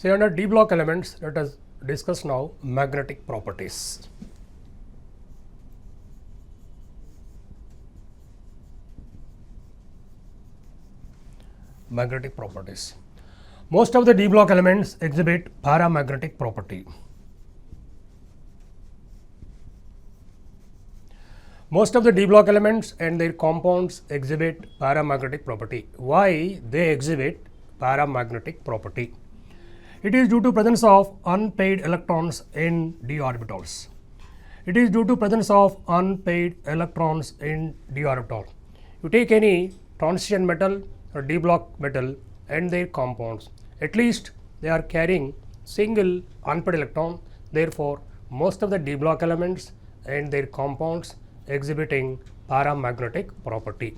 So under D block elements, let us discuss now magnetic properties. Magnetic properties. Most of the D block elements exhibit paramagnetic property. Most of the D block elements and their compounds exhibit paramagnetic property. Why they exhibit paramagnetic property? It is due to presence of unpaired electrons in d orbitals. It is due to presence of unpaired electrons in d orbital. You take any transition metal or D block metal and their compounds, at least they are carrying single unpaired electron. Therefore, most of the D block elements and their compounds exhibiting paramagnetic property.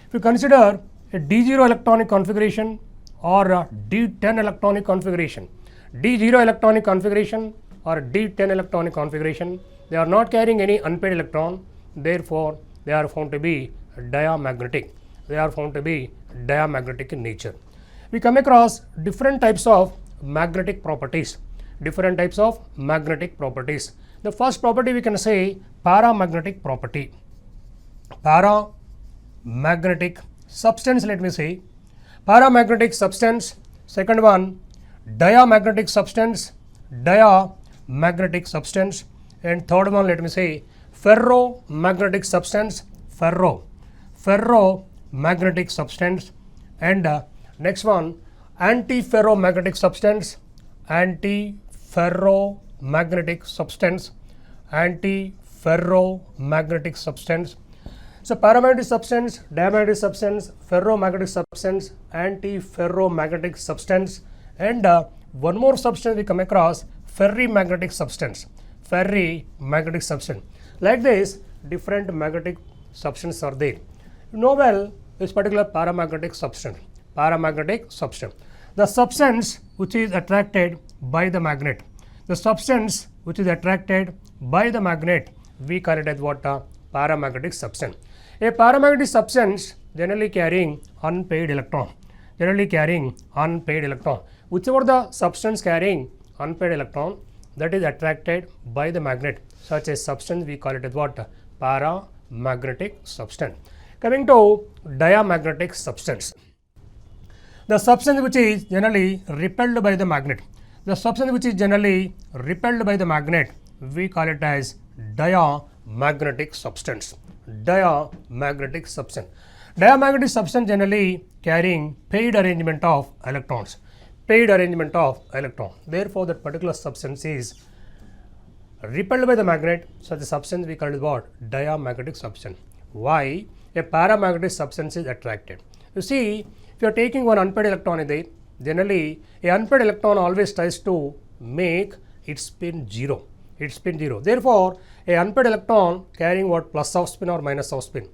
If you consider a D0 electronic configuration or a D10 electronic configuration, D0 electronic configuration or D10 electronic configuration, they are not carrying any unpaired electron. Therefore, they are found to be diamagnetic. They are found to be diamagnetic in nature. We come across different types of magnetic properties. Different types of magnetic properties. The first property we can say paramagnetic property. Paramagnetic substance, let me say. Paramagnetic substance. Second one, diamagnetic substance. Diamagnetic substance. And third one, let me say ferromagnetic substance. Ferromagnetic substance. And next one, antiferromagnetic substance. Antiferromagnetic substance. Antiferromagnetic substance. So paramagnetic substance, diamagnetic substance, ferromagnetic substance, antiferromagnetic substance, and one more substance we come across, ferrimagnetic substance. Ferrimagnetic substance. Like this, different magnetic substances are there. You know well this particular paramagnetic substance. Paramagnetic substance. The substance which is attracted by the magnet. The substance which is attracted by the magnet, we call it as what? Paramagnetic substance. A paramagnetic substance generally carrying unpaired electron. Generally carrying unpaired electron. Whichever the substance carrying unpaired electron that is attracted by the magnet, such a substance we call it as what? Paramagnetic substance. Coming to diamagnetic substance. The substance which is generally repelled by the magnet. The substance which is generally repelled by the magnet, we call it as diamagnetic substance. Diamagnetic substance. Diamagnetic substance generally carrying paired arrangement of electrons. Paired arrangement of electron. Therefore, that particular substance is repelled by the magnet. Such a substance we call it what? Diamagnetic substance. Why? A paramagnetic substance is attracted. You see, if you are taking one unpaired electron in there, generally a unpaired electron always tries to make its spin 0. Its spin 0. Therefore, a unpaired electron carrying what? Plus of spin or minus of spin.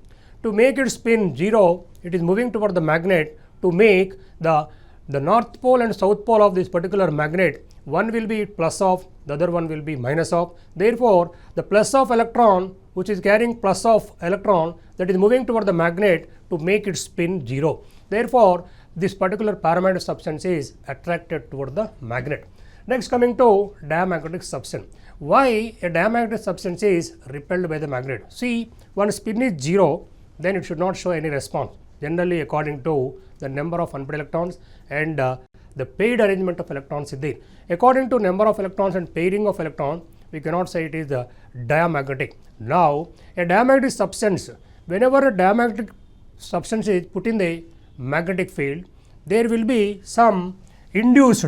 To make its spin 0, it is moving toward the magnet to make the north pole and south pole of this particular magnet. One will be plus of, the other one will be minus of. Therefore, the plus of electron which is carrying plus of electron that is moving toward the magnet to make its spin 0. Therefore, this particular paramagnetic substance is attracted toward the magnet. Next, coming to diamagnetic substance. Why a diamagnetic substance is repelled by the magnet? See, when spin is 0, then it should not show any response. Generally, according to the number of unpaired electrons and the paired arrangement of electrons is there. According to number of electrons and pairing of electrons, we cannot say it is the diamagnetic. Now, a diamagnetic substance, whenever a diamagnetic substance is put in the magnetic field, there will be some induced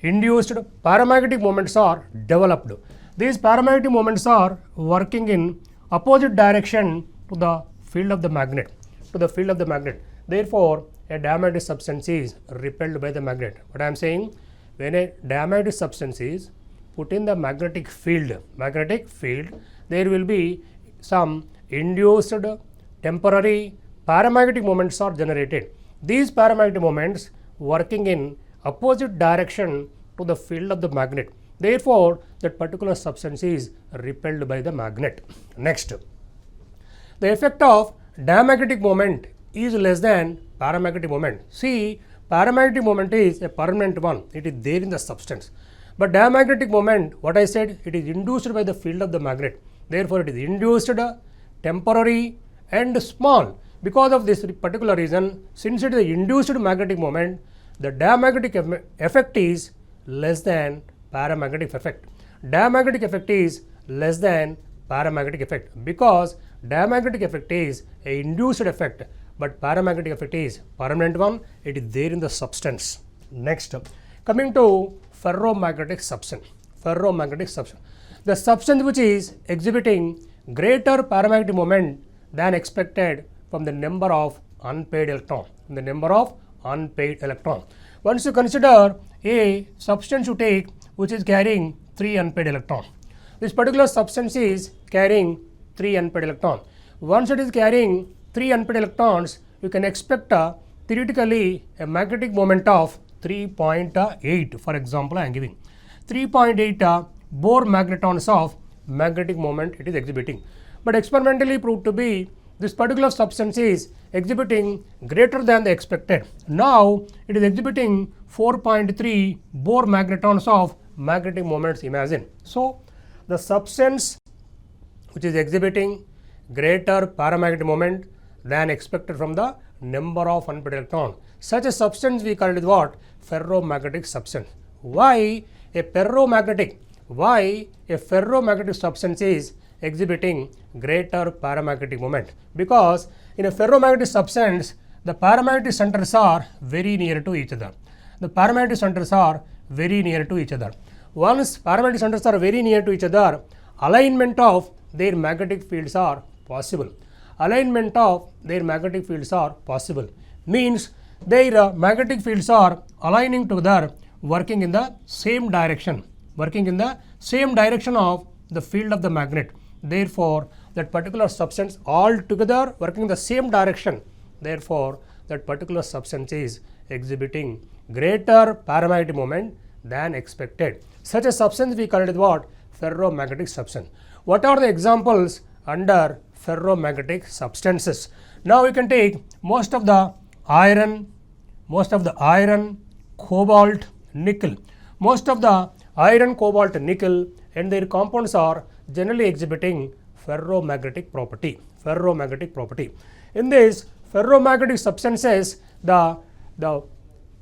paramagnetic moments are developed. These paramagnetic moments are working in opposite direction to the field of the magnet. Therefore, a diamagnetic substance is repelled by the magnet. What I am saying, when a diamagnetic substance is put in the magnetic field, there will be some induced temporary paramagnetic moments are generated. These paramagnetic moments working in opposite direction to the field of the magnet. Therefore, that particular substance is repelled by the magnet. Next, the effect of diamagnetic moment is less than paramagnetic moment. See, paramagnetic moment is a permanent one. It is there in the substance. But diamagnetic moment, what I said, it is induced by the field of the magnet. Therefore, it is induced, temporary and small. Because of this particular reason, since it is an induced magnetic moment, the diamagnetic effect is less than paramagnetic effect. Diamagnetic effect is less than paramagnetic effect because diamagnetic effect is a induced effect, but paramagnetic effect is permanent one. It is there in the substance. Next, coming to ferromagnetic substance. Ferromagnetic substance. The substance which is exhibiting greater paramagnetic moment than expected from the number of unpaired electron. The number of unpaired electron. Once you consider a substance you take which is carrying 3 unpaired electrons. This particular substance is carrying 3 unpaired electrons. Once it is carrying 3 unpaired electrons, you can expect theoretically a magnetic moment of 3.8. For example, I am giving 3.8 Bohr magnetons of magnetic moment it is exhibiting. But experimentally proved to be this particular substance is exhibiting greater than the expected. Now it is exhibiting 4.3 Bohr magnetons of magnetic moments, imagine. So the substance which is exhibiting greater paramagnetic moment than expected from the number of unpaired electrons. Such a substance we call it what? Ferromagnetic substance. Why a ferromagnetic substance is exhibiting greater paramagnetic moment? Because in a ferromagnetic substance, the paramagnetic centers are very near to each other. The paramagnetic centers are very near to each other. Once paramagnetic centers are very near to each other, alignment of their magnetic fields are possible. Alignment of their magnetic fields are possible. Means their magnetic fields are aligning together, working in the same direction. Working in the same direction of the field of the magnet. Therefore, that particular substance all together working in the same direction. Therefore, that particular substance is exhibiting greater paramagnetic moment than expected. Such a substance we call it what? Ferromagnetic substance. What are the examples under ferromagnetic substances? Now we can take most of the iron, cobalt, nickel. Most of the iron, cobalt, nickel and their compounds are generally exhibiting ferromagnetic property. Ferromagnetic property. In this ferromagnetic substances, the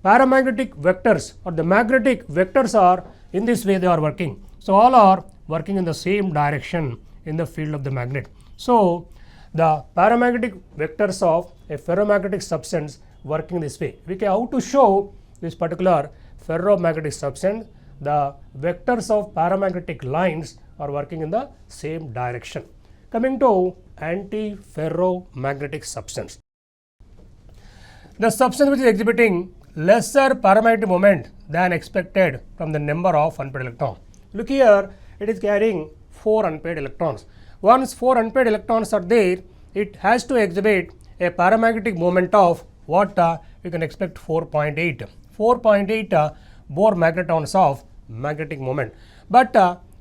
paramagnetic vectors or the magnetic vectors are in this way they are working. So all are working in the same direction in the field of the magnet. So the paramagnetic vectors of a ferromagnetic substance working this way. We can how to show this particular ferromagnetic substance. The vectors of paramagnetic lines are working in the same direction. Coming to antiferromagnetic substance. The substance which is exhibiting lesser paramagnetic moment than expected from the number of unpaired electrons. Look here, it is carrying 4 unpaired electrons. Once 4 unpaired electrons are there, it has to exhibit a paramagnetic moment of what you can expect 4.8. 4.8 Bohr magnetons of magnetic moment. But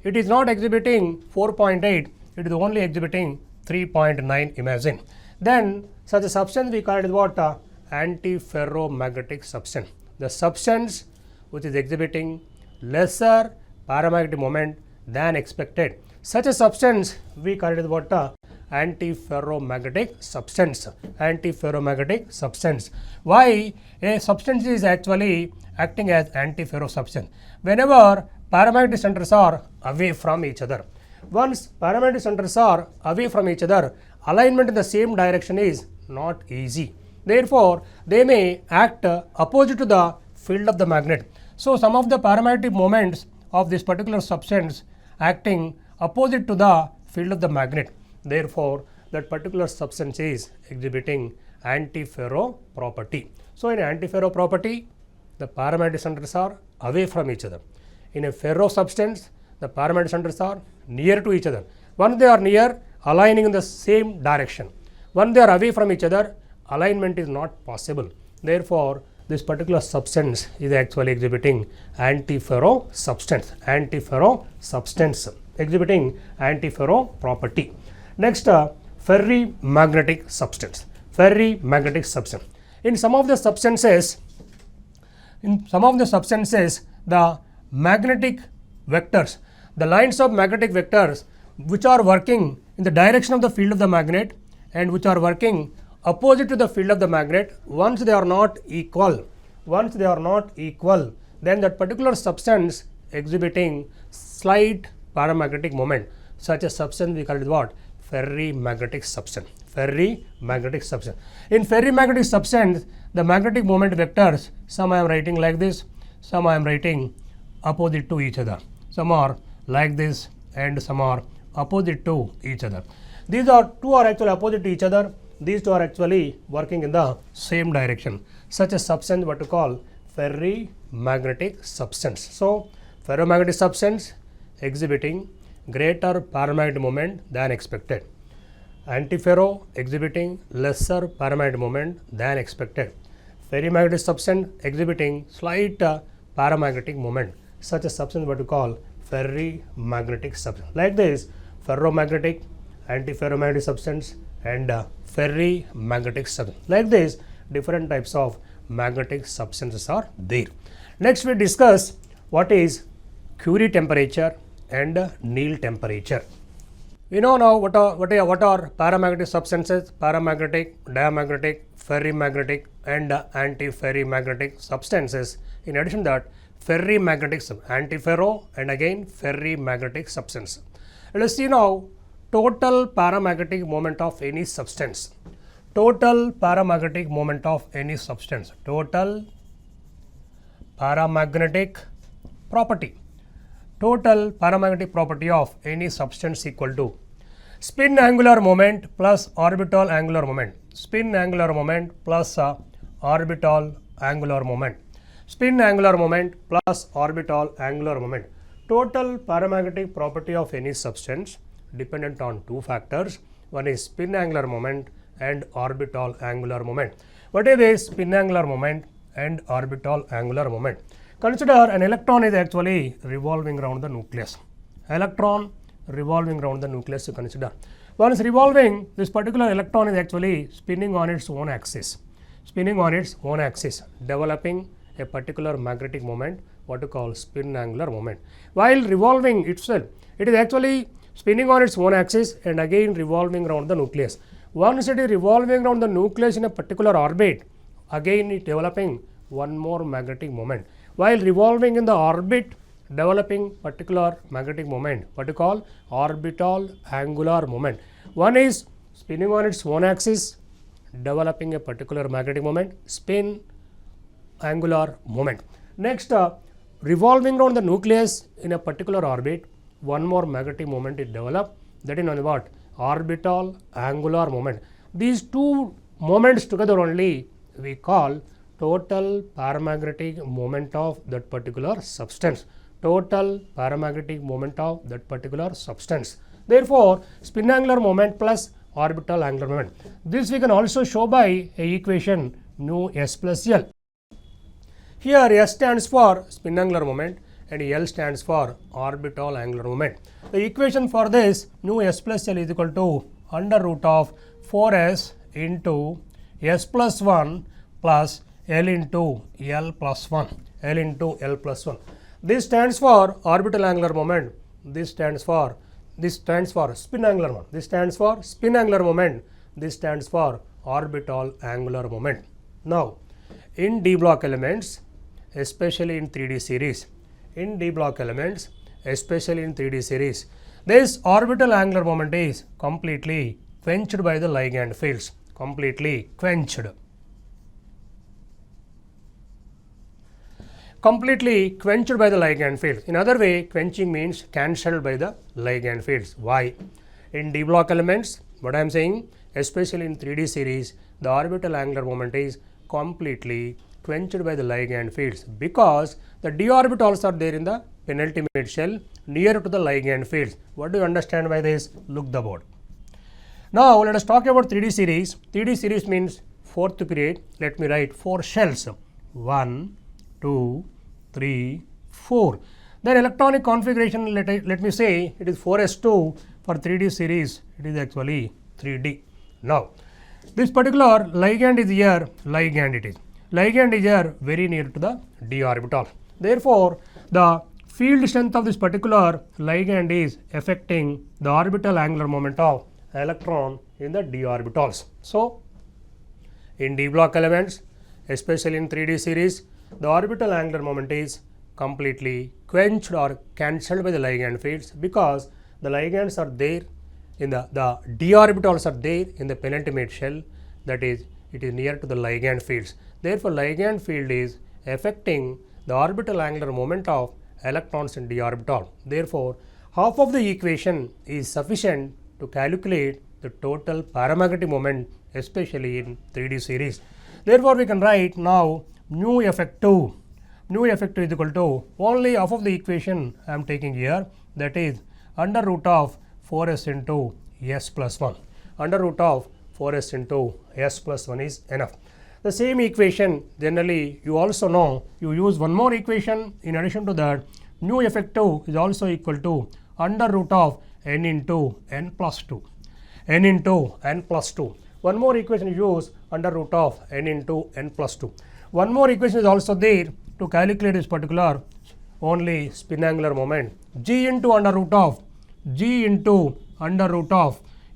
it is not exhibiting 4.8, it is only exhibiting 3.9, imagine. Then such a substance we call it what? Antiferromagnetic substance. The substance which is exhibiting lesser paramagnetic moment than expected. Such a substance we call it what? Antiferromagnetic substance. Antiferromagnetic substance. Why a substance is actually acting as antiferro substance? Whenever paramagnetic centers are away from each other. Once paramagnetic centers are away from each other, alignment in the same direction is not easy. Therefore, they may act opposite to the field of the magnet. So, some of the paramagnetic moments of this particular substance acting opposite to the field of the magnet. Therefore, that particular substance is exhibiting antiferro property. So, in antiferro property, the paramagnetic centers are away from each other. In a ferro substance, the paramagnetic centers are near to each other. Once they are near, aligning in the same direction. Once they are away from each other, alignment is not possible. Therefore, this particular substance is actually exhibiting antiferro substance. Antiferro substance exhibiting antiferro property. Next, ferrimagnetic substance. Ferrimagnetic substance. In some of the substances, In some of the substances, the magnetic vectors, the lines of magnetic vectors which are working in the direction of the field of the magnet and which are working opposite to the field of the magnet, once they are not equal, then that particular substance exhibiting slight paramagnetic moment, such a substance we call it what? Ferrimagnetic substance. Ferrimagnetic substance. In ferrimagnetic substance, the magnetic moment vectors, some I am writing like this, some I am writing opposite to each other. Some are like this and some are opposite to each other. These are two are actually opposite to each other. These two are actually working in the same direction. Such a substance what to call ferrimagnetic substance. So, ferromagnetic substance exhibiting greater paramagnetic moment than expected. Antiferro exhibiting lesser paramagnetic moment than expected. Ferrimagnetic substance exhibiting slight paramagnetic moment. Such a substance what to call ferrimagnetic substance. Like this, ferromagnetic, antiferromagnetic substance and ferrimagnetic substance. Like this, different types of magnetic substances are there. Next, we discuss what is Curie temperature and Néel temperature. We know now what are paramagnetic substances: paramagnetic, diamagnetic, ferrimagnetic and antiferrimagnetic substances. In addition to that, ferrimagnetic, antiferro and again ferrimagnetic substance. Let us see now total paramagnetic moment of any substance. Total paramagnetic moment of any substance. Total paramagnetic property. Total paramagnetic property of any substance equal to spin angular moment plus orbital angular moment. Spin angular moment plus orbital angular moment. Spin angular moment plus orbital angular moment. Total paramagnetic property of any substance dependent on two factors. One is spin angular moment and orbital angular moment. What is this spin angular moment and orbital angular moment? Consider an electron is actually revolving around the nucleus. Electron revolving around the nucleus you consider. Once revolving, this particular electron is actually spinning on its own axis. Spinning on its own axis, developing a particular magnetic moment, what you call spin angular moment. While revolving itself, it is actually spinning on its own axis and again revolving around the nucleus. Once it is revolving around the nucleus in a particular orbit, again it developing one more magnetic moment. While revolving in the orbit, developing particular magnetic moment, what you call orbital angular moment. One is spinning on its own axis, developing a particular magnetic moment, spin angular moment. Next, revolving around the nucleus in a particular orbit, one more magnetic moment is developed, that is known as what? Orbital angular moment. These two moments together only we call total paramagnetic moment of that particular substance. Total paramagnetic moment of that particular substance. Therefore, spin angular moment plus orbital angular moment. This we can also show by a equation nu s plus L. Here S stands for spin angular moment and L stands for orbital angular moment. The equation for this nu s plus L is equal to under root of 4s into s plus 1 plus L into L plus 1. L into L plus 1. This stands for orbital angular moment. This stands for spin angular moment. This stands for spin angular moment. This stands for orbital angular moment. Now, in D block elements, especially in 3D series, this orbital angular moment is completely quenched by the ligand fields. Completely quenched. Completely quenched by the ligand fields. In other way, quenching means cancelled by the ligand fields. Why? In D block elements, what I am saying, especially in 3D series, the orbital angular moment is completely quenched by the ligand fields because the d orbitals are there in the penultimate shell near to the ligand fields. What do you understand by this? Look the board. Now, let us talk about 3D series. 3D series means fourth period. Let me write 4 shells. 1, 2, 3, 4. Then electronic configuration, let me say it is 4s2. For 3D series, it is actually 3D. Now, this particular ligand is here, ligand it is. ligand is here very near to the d orbital. Therefore, the field strength of this particular ligand is affecting the orbital angular moment of electron in the d orbitals. So, in d block elements, especially in 3D series, the orbital angular moment is completely quenched or cancelled by the ligand fields, because the ligands are there in the d orbitals are there in the penultimate shell, that is, it is near to the ligand fields. Therefore, ligand field is affecting the orbital angular moment of electrons in d orbital. Therefore, half of the equation is sufficient to calculate the total paramagnetic moment, especially in 3D series. Therefore, we can write now mu effective. Mu effective is equal to only half of the equation I am taking here, that is under root of 4s into s plus 1. Under root of 4s into s plus 1 is enough. The same equation generally you also know, you use one more equation in addition to that. Mu effective is also equal to under root of n into n plus 2. N into n plus 2. One more equation is used under root of n into n plus 2. One more equation is also there to calculate this particular only spin angular moment. G into under root of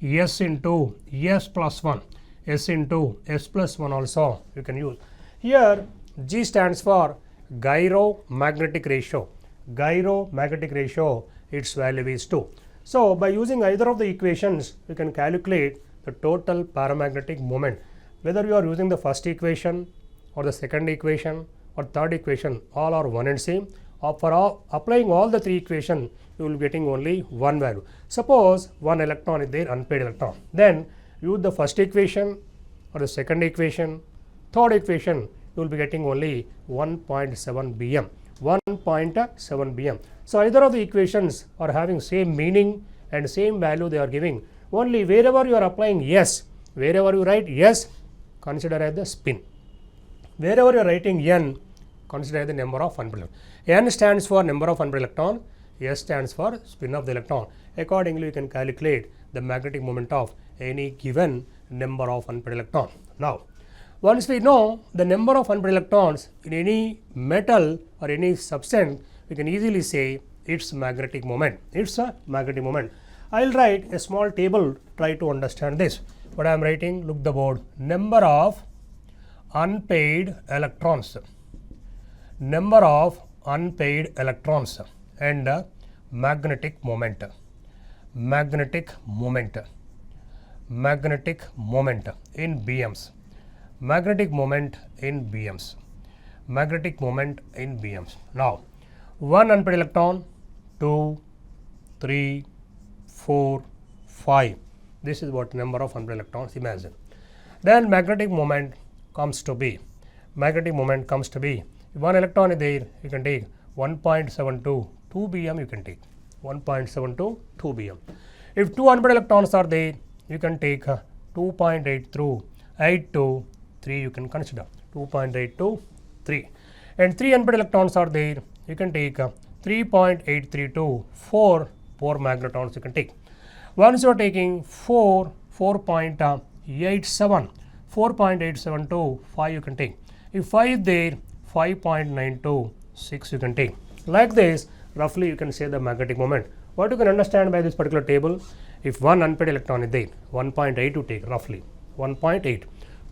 s into s plus 1. S into s plus 1 also you can use. Here G stands for gyromagnetic ratio. Gyromagnetic ratio, its value is 2. So, by using either of the equations, we can calculate the total paramagnetic moment. Whether you are using the first equation or the second equation or third equation, all are one and same. Or for applying all the three equations, you will be getting only one value. Suppose one electron is there, unpaired electron. Then use the first equation or the second equation, third equation, you will be getting only 1.7 bm. 1.7 bm. So, either of the equations are having same meaning and same value they are giving. Only wherever you are applying s, wherever you write s, consider as the spin. Wherever you are writing n, consider as the number of unpaired electrons. N stands for number of unpaired electron, s stands for spin of the electron. Accordingly, you can calculate the magnetic moment of any given number of unpaired electron. Now, once we know the number of unpaired electrons in any metal or any substance, we can easily say its magnetic moment. It's a magnetic moment. I will write a small table, try to understand this. What I am writing, look the board. Number of unpaired electrons. Number of unpaired electrons and magnetic moment. Magnetic moment. Magnetic moment in bms. Magnetic moment in bms. Magnetic moment in bms. Now, 1 unpaired electron, 2, 3, 4, 5. This is what number of unpaired electrons, imagine. Then magnetic moment comes to be. Magnetic moment comes to be. If one electron is there, you can take 1.72 2 bm, you can take 1.72 2 bm. If 2 unpaired electrons are there, you can take 2.8 through 8 to 3, you can consider 2.8 to 3. And 3 unpaired electrons are there, you can take 3.83 to 4 magnetons you can take. Once you are taking 4.87 to 5 you can take. If 5 is there, 5.9 to 6 you can take. Like this, roughly you can say the magnetic moment. What you can understand by this particular table, if one unpaired electron is there, 1.8 you take roughly, 1.8, 2,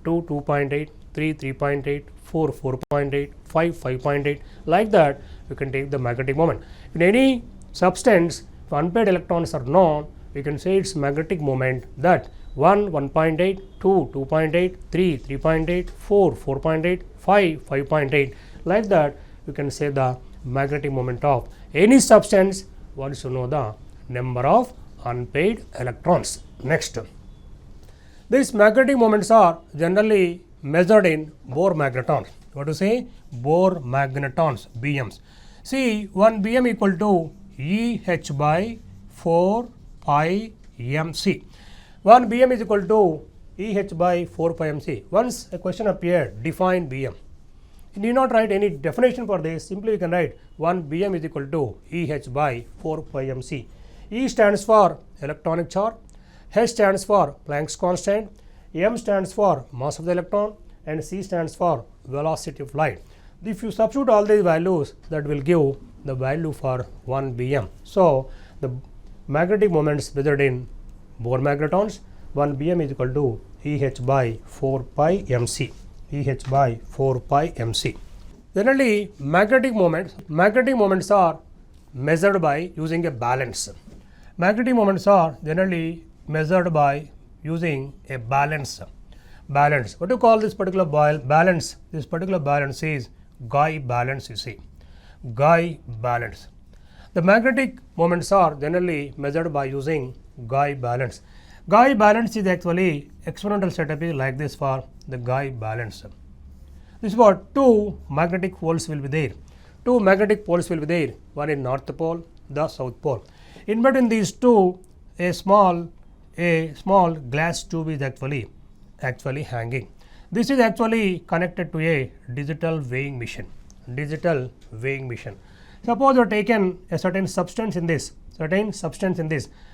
2.8, 3, 3.8, 4, 4.8, 5, 5.8, like that you can take the magnetic moment. In any substance, if unpaired electrons are known, we can say its magnetic moment that 1, 1.8, 2, 2.8, 3, 3.8, 4, 4.8, 5, 5.8, like that you can say the magnetic moment of any substance once you know the number of unpaired electrons. Next, these magnetic moments are generally measured in Bohr magnetons. What to say? Bohr magnetons, BMs. See, 1 BM equal to EH by 4 pi MC. 1 BM is equal to EH by 4 pi MC. Once a question appeared, define BM. You need not write any definition for this. Simply you can write 1 BM is equal to EH by 4 pi MC. E stands for electronic charge, H stands for Planck's constant, M stands for mass of the electron, and C stands for velocity of light. If you substitute all these values, that will give the value for 1 bm. So, the magnetic moments measured in Bohr magnetons, 1 bm is equal to Eh by 4 pi mc. Eh by 4 pi mc. Generally, magnetic moments are measured by using a balance. Magnetic moments are generally measured by using a balance. What do you call this particular balance? This particular balance is Guy balance, you see. Guy balance. The magnetic moments are generally measured by using Guy balance. Guy balance is actually experimental setup is like this for the Guy balance. This is what two magnetic poles will be there. Two magnetic poles will be there. One in north pole, the south pole. In between these two, a small glass tube is actually hanging. This is actually connected to a digital weighing machine. Suppose you are taken a certain substance in this.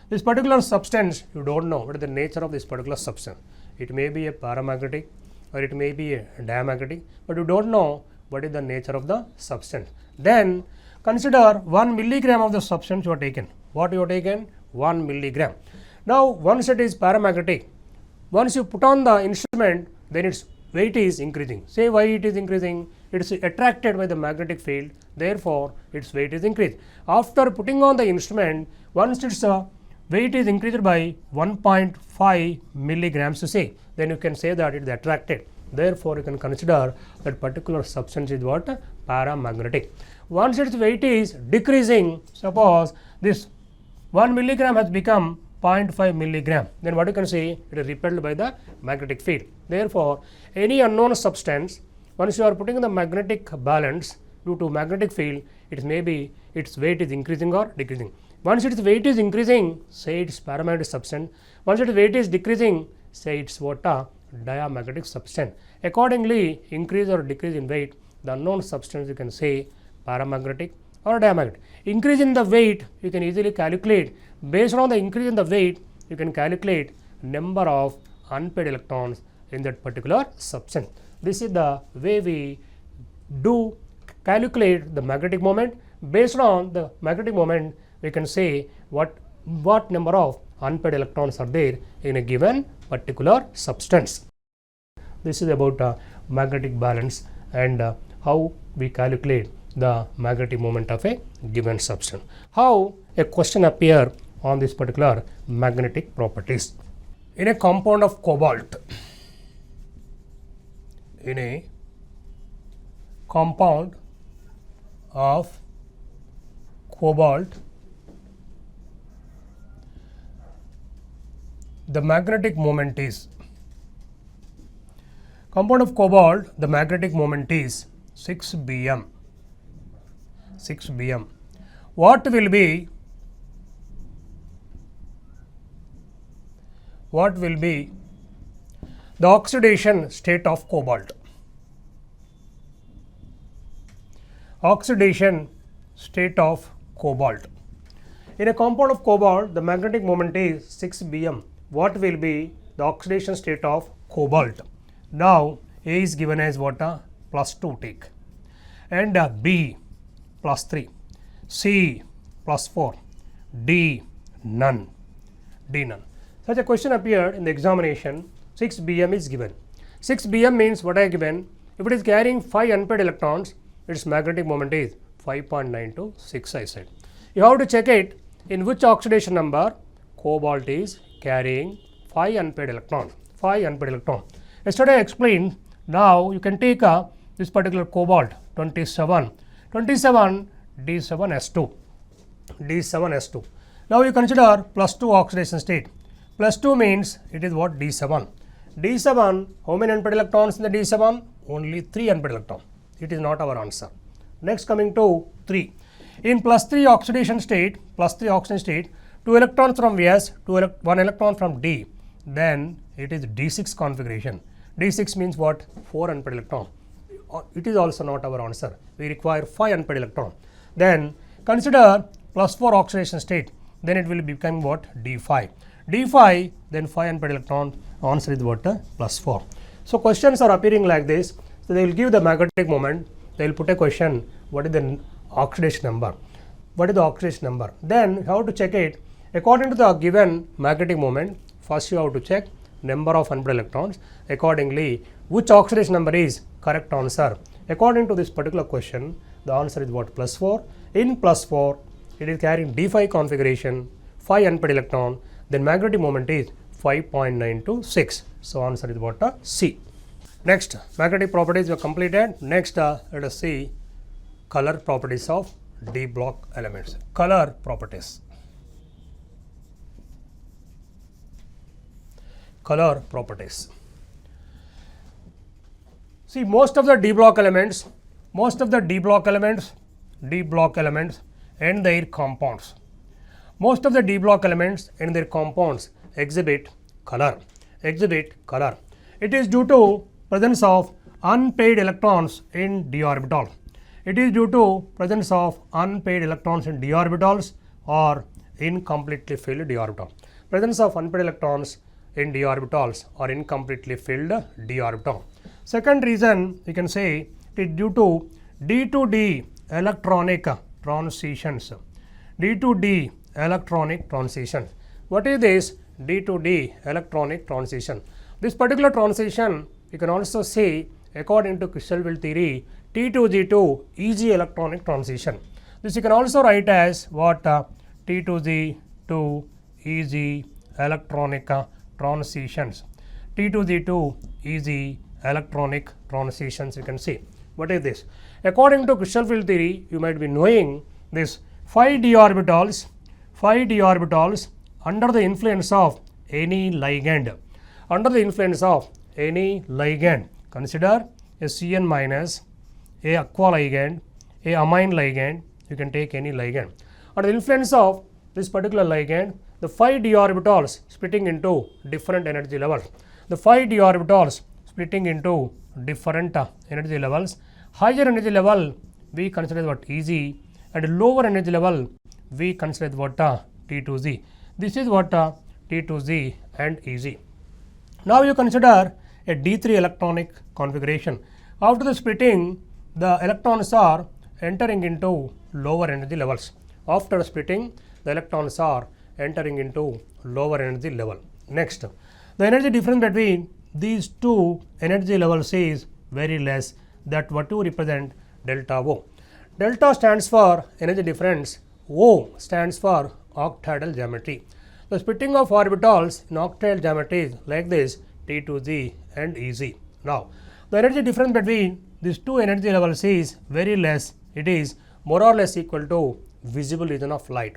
This particular substance, you don't know what is the nature of this particular substance. It may be a paramagnetic or it may be a diamagnetic, but you don't know what is the nature of the substance. Then consider 1 milligram of the substance you are taken. What you are taken? 1 milligram. Now, once it is paramagnetic, once you put on the instrument, then its weight is increasing. Say why it is increasing? It is attracted by the magnetic field, therefore its weight is increased. After putting on the instrument, once its weight is increased by 1.5 milligrams to say, then you can say that it is attracted. Therefore, you can consider that particular substance is what? Paramagnetic. Once its weight is decreasing, suppose this 1 milligram has become 0.5 milligram, then what you can say? It is repelled by the magnetic field. Therefore, any unknown substance, once you are putting in the magnetic balance due to magnetic field, it may be its weight is increasing or decreasing. Once its weight is increasing, say it's paramagnetic substance. Once its weight is decreasing, say it's what? Diamagnetic substance. Accordingly, increase or decrease in weight, the unknown substance you can say paramagnetic or diamagnetic. Increase in the weight, you can easily calculate. Based on the increase in the weight, you can calculate number of unpaired electrons in that particular substance. This is the way we do calculate the magnetic moment. Based on the magnetic moment, we can say what number of unpaired electrons are there in a given particular substance. This is about magnetic balance and how we calculate the magnetic moment of a given substance. How a question appear on this particular magnetic properties. In a compound of cobalt, the magnetic moment is the magnetic moment is 6 bm. What will be the oxidation state of cobalt? Oxidation state of cobalt. In a compound of cobalt, the magnetic moment is 6 bm. What will be the oxidation state of cobalt? Now, A is given as what? +2 take, and B +3, C +4, D none. Such a question appeared in the examination. 6 bm is given. 6 bm means what I given? If it is carrying 5 unpaired electrons, its magnetic moment is 5.926, I said. You have to check it in which oxidation number cobalt is carrying 5 unpaired electrons. Yesterday I explained. Now you can take this particular cobalt 27 D7S2. Now you consider +2 oxidation state. +2 means it is what? D7. How many unpaired electrons in the D7? Only 3 unpaired electrons. It is not our answer. Next, coming to 3. In +3 oxidation state, 2 electrons from S, 1 electron from D. Then it is D6 configuration. D6 means what? 4 unpaired electrons. It is also not our answer. We require 5 unpaired electrons. Then consider +4 oxidation state. Then it will become what? D5. Then 5 unpaired electrons. Answer is what? +4. So questions are appearing like this. So they will give the magnetic moment. They will put a question, what is the oxidation number? What is the oxidation number? Then how to check it? According to the given magnetic moment, first you have to check number of unpaired electrons. Accordingly, which oxidation number is correct answer? According to this particular question, the answer is what? +4. In +4, it is carrying D5 configuration, 5 unpaired electron. Then magnetic moment is 5.926. So answer is what? C. Next, magnetic properties were completed. Next, let us see color properties of D block elements. Color properties. Color properties. See, most of the D block elements and their compounds. Most of the D block elements and their compounds exhibit color. It is due to presence of unpaired electrons in d orbital. It is due to presence of unpaired electrons in d orbitals or incompletely filled d orbital. Presence of unpaired electrons in d orbitals or incompletely filled d orbital. Second reason, we can say it is due to d to d electronic transitions. D to d electronic transition. What is this d to d electronic transition? This particular transition you can also say, according to crystal field theory, T2G2 EG electronic transition. This you can also write as what? T2G2 EG electronic transitions. T2G2 EG electronic transitions, you can see. What is this? According to crystal field theory, you might be knowing this 5 d orbitals under the influence of any ligand. Under the influence of any ligand, consider a Cn minus, a aqua ligand, a amine ligand, you can take any ligand. Under the influence of this particular ligand, the 5 d orbitals splitting into different energy levels. The 5 d orbitals splitting into different energy levels. Higher energy level we consider what? Eg, and lower energy level we consider what? T2Z. This is what? T2Z and Eg. Now you consider a D3 electronic configuration. After the splitting, the electrons are entering into lower energy levels. After splitting, the electrons are entering into lower energy level. Next, the energy difference between these two energy levels is very less. That what to represent delta O. Delta stands for energy difference. O stands for octahedral geometry. The splitting of orbitals in octahedral geometry is like this, T2Z and EZ. Now, the energy difference between these two energy levels is very less. It is more or less equal to visible region of light.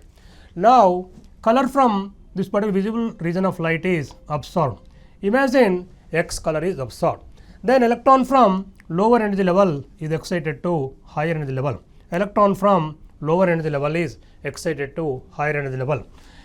Now, color from this particular visible region of light is absorbed. Imagine X color is absorbed. Then electron from lower energy level is excited to higher energy level. Electron from lower energy level is excited to higher energy level.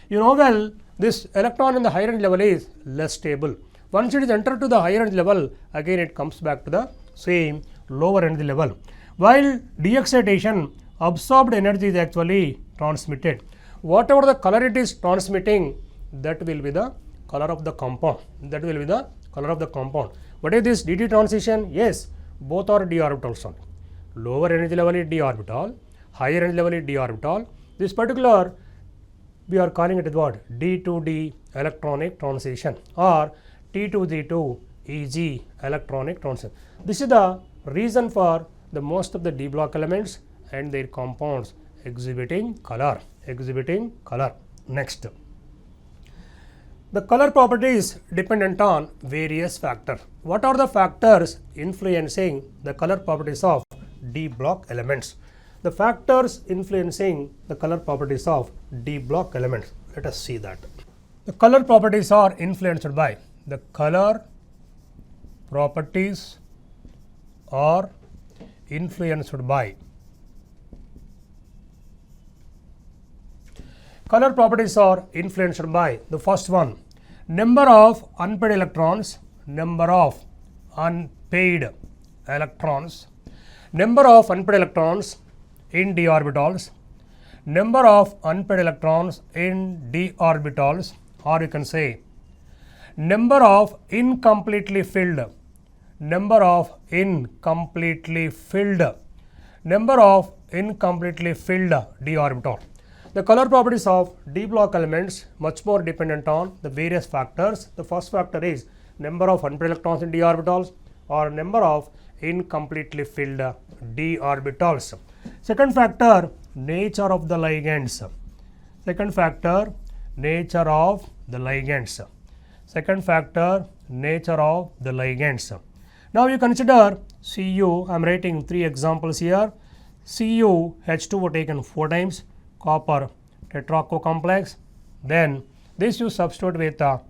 You know well, this electron in the higher energy level is less stable. Once it is entered to the higher energy level, again it comes back to the same lower energy level. While de-excitation, absorbed energy is actually transmitted. Whatever the color it is transmitting, that will be the color of the compound. That will be the color of the compound. What is this dt transition? Yes, both are d orbitals only. Lower energy level is d orbital, higher energy level is d orbital. This particular we are calling it as what? D to D electronic transition or T2G2 EG electronic transition. This is the reason for the most of the D block elements and their compounds exhibiting color. Next, the color properties dependent on various factors. What are the factors influencing the color properties of D block elements? The factors influencing the color properties of D block elements. Let us see that. The color properties are influenced by the color properties are influenced by color properties are influenced by the first one, number of unpaired electrons, number of unpaired electrons, number of unpaired electrons in d orbitals, number of unpaired electrons in d orbitals, or you can say number of incompletely filled number of incompletely filled d orbital. The color properties of d block elements much more dependent on the various factors. The first factor is number of unpaired electrons in d orbitals or number of incompletely filled d orbitals. Second factor, nature of the ligands. Second factor, nature of the ligands. Second factor, nature of the ligands. Now you consider Cu. I am writing 3 examples here. Cu H2O taken 4 times, copper tetraco complex. Then this you substitute with a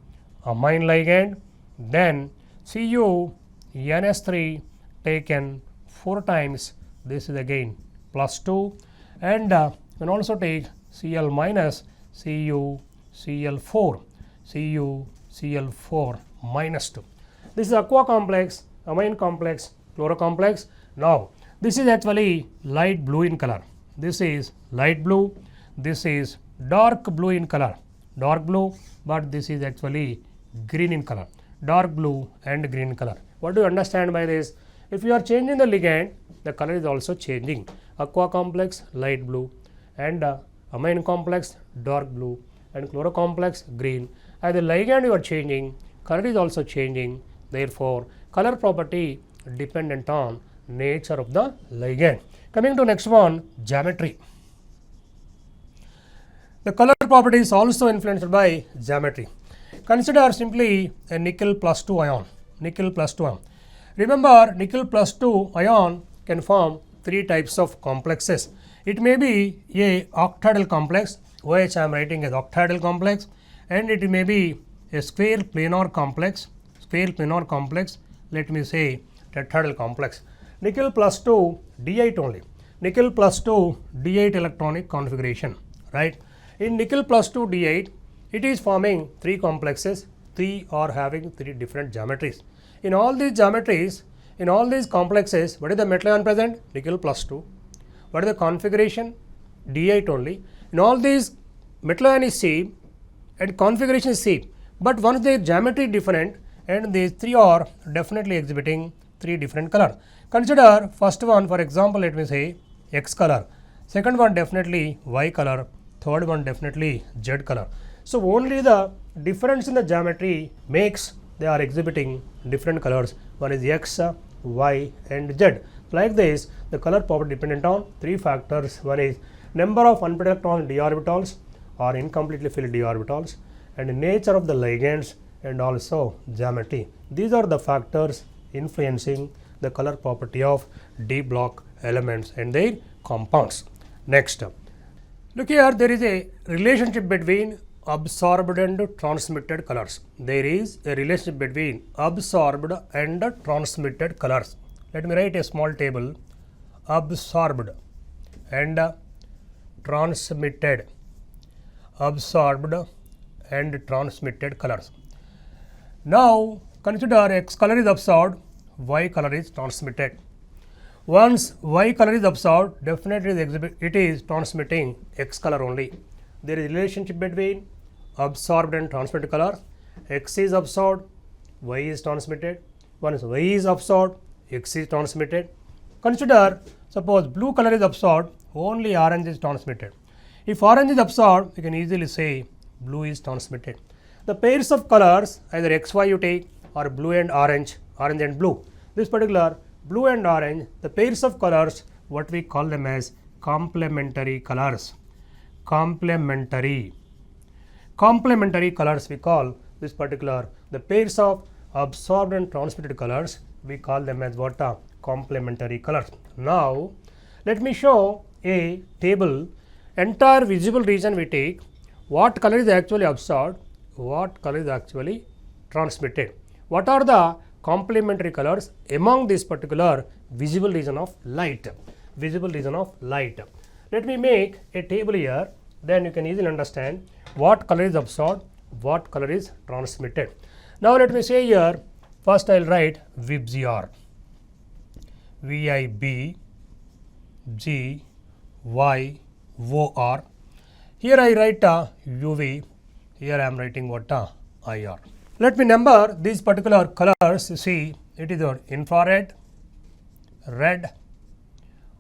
amine ligand. Then Cu NS3 taken 4 times. This is again plus 2, and you can also take Cl minus Cu Cl4 Cu Cl4 minus 2. This is aqua complex, amine complex, chloro complex. Now this is actually light blue in color. This is light blue. This is dark blue in color, dark blue, but this is actually green in color, dark blue and green color. What do you understand by this? If you are changing the ligand, the color is also changing. Aqua complex light blue, and amine complex dark blue, and chloro complex green. As the ligand you are changing, color is also changing. Therefore, color property dependent on nature of the ligand. Coming to next one, geometry. The color property is also influenced by geometry. Consider simply a nickel plus 2 ion. Nickel plus 2 ion. Remember, nickel plus 2 ion can form 3 types of complexes. It may be a octahedral complex, which I am writing as octahedral complex, and it may be a square planar complex. Let me say tetrahedral complex. Nickel plus 2 D8 only. Nickel plus 2 D8 electronic configuration, right? In nickel plus 2 D8, it is forming 3 complexes. 3 are having 3 different geometries. In all these geometries, in all these complexes, what is the metal ion present? Nickel plus 2. What is the configuration? D8 only. In all these, metal ion is same and configuration is same. But once their geometry different, and these 3 are definitely exhibiting 3 different color. Consider first one, for example, let me say X color. Second one definitely Y color. Third one definitely Z color. So only the difference in the geometry makes they are exhibiting different colors. One is X, Y and Z. Like this, the color property dependent on 3 factors. One is number of unpaired electrons d orbitals or incompletely filled d orbitals, and nature of the ligands, and also geometry. These are the factors influencing the color property of d block elements and their compounds. Next, look here, there is a relationship between absorbed and transmitted colors. There is a relationship between absorbed and transmitted colors. Let me write a small table: absorbed and transmitted, absorbed and transmitted colors. Now consider X color is absorbed, Y color is transmitted. Once Y color is absorbed, definitely it is transmitting X color only. There is a relationship between absorbed and transmitted color. X is absorbed, Y is transmitted. Once Y is absorbed, X is transmitted. Consider, suppose blue color is absorbed, only orange is transmitted. If orange is absorbed, you can easily say blue is transmitted. The pairs of colors, either XY you take or blue and orange, orange and blue. This particular blue and orange, the pairs of colors, what we call them as complementary colors. Complementary colors we call this particular, the pairs of absorbed and transmitted colors, we call them as what? Complementary colors. Now let me show a table. Entire visible region we take, what color is actually absorbed, what color is actually transmitted. What are the complementary colors among this particular visible region of light? Visible region of light. Let me make a table here, then you can easily understand what color is absorbed, what color is transmitted. Now let me say here, first I will write VIBGR. VIBGYOR. Here I write UV. Here I am writing what? IR. Let me number these particular colors. You see, it is your infrared, red,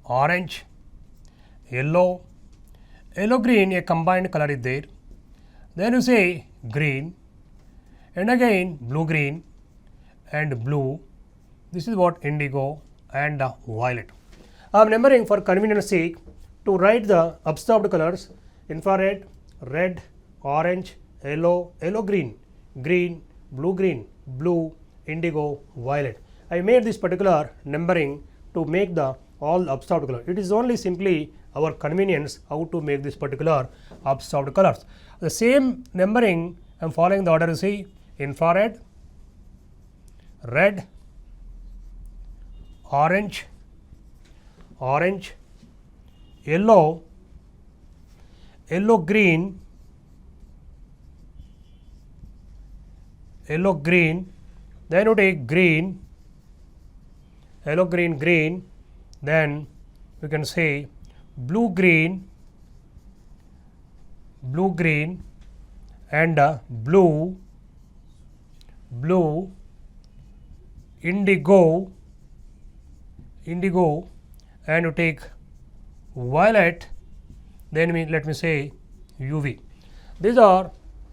orange, yellow, yellow green, a combined color is there. Then you say green, and again blue green and blue. This is what indigo and violet. I am numbering for convenience sake to write the absorbed colors: infrared, red, orange, yellow, yellow green, green, blue, indigo, violet. I made this particular numbering to make the all absorbed color. It is only simply our convenience how to make this particular absorbed colors. The same numbering I am following the order. You see, infrared, red, orange, yellow, green, then you take green, yellow, green, then you can say blue green and blue, indigo, and you take violet, then let me say UV. These are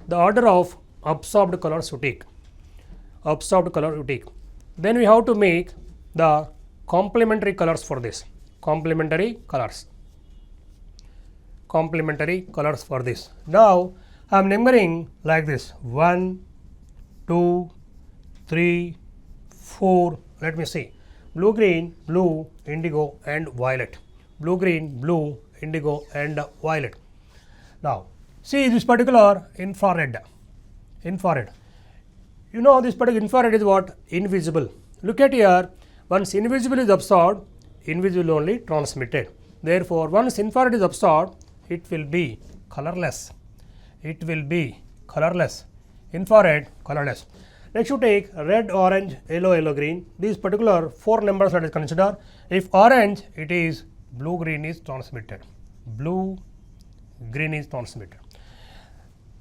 the order of absorbed colors you take. Then we have to make the complementary colors for this. Complementary colors for this. Now I am numbering like this: 1, 2, 3, 4. Let me see: blue, green, blue, indigo, and violet. Blue, green, blue, indigo, and violet. Now see this particular infrared. You know this particular infrared is what? Invisible. Look at here. Once invisible is absorbed, invisible only transmitted. Therefore, once infrared is absorbed, it will be colorless. Infrared colorless. Next you take red, orange, yellow, green. These particular 4 numbers that is considered. If orange, it is blue, green is transmitted.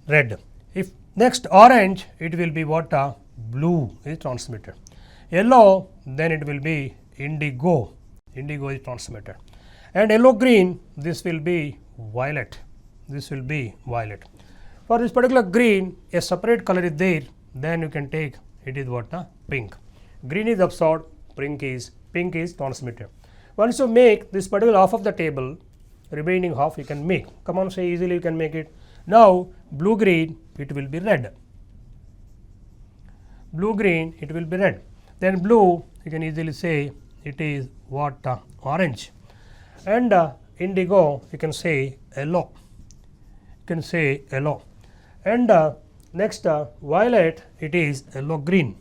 Red. If next orange, it will be what? Blue is transmitted. Yellow, then it will be indigo. Indigo is transmitted. And yellow green, this will be violet. For this particular green, a separate color is there. Then you can take it is what? Pink. Green is absorbed, pink is transmitted. Once you make this particular half of the table, remaining half you can make. Come on, say easily you can make it. Now blue green, it will be red. Then blue, you can easily say it is what? Orange. And indigo, you can say yellow. And next violet, it is yellow green.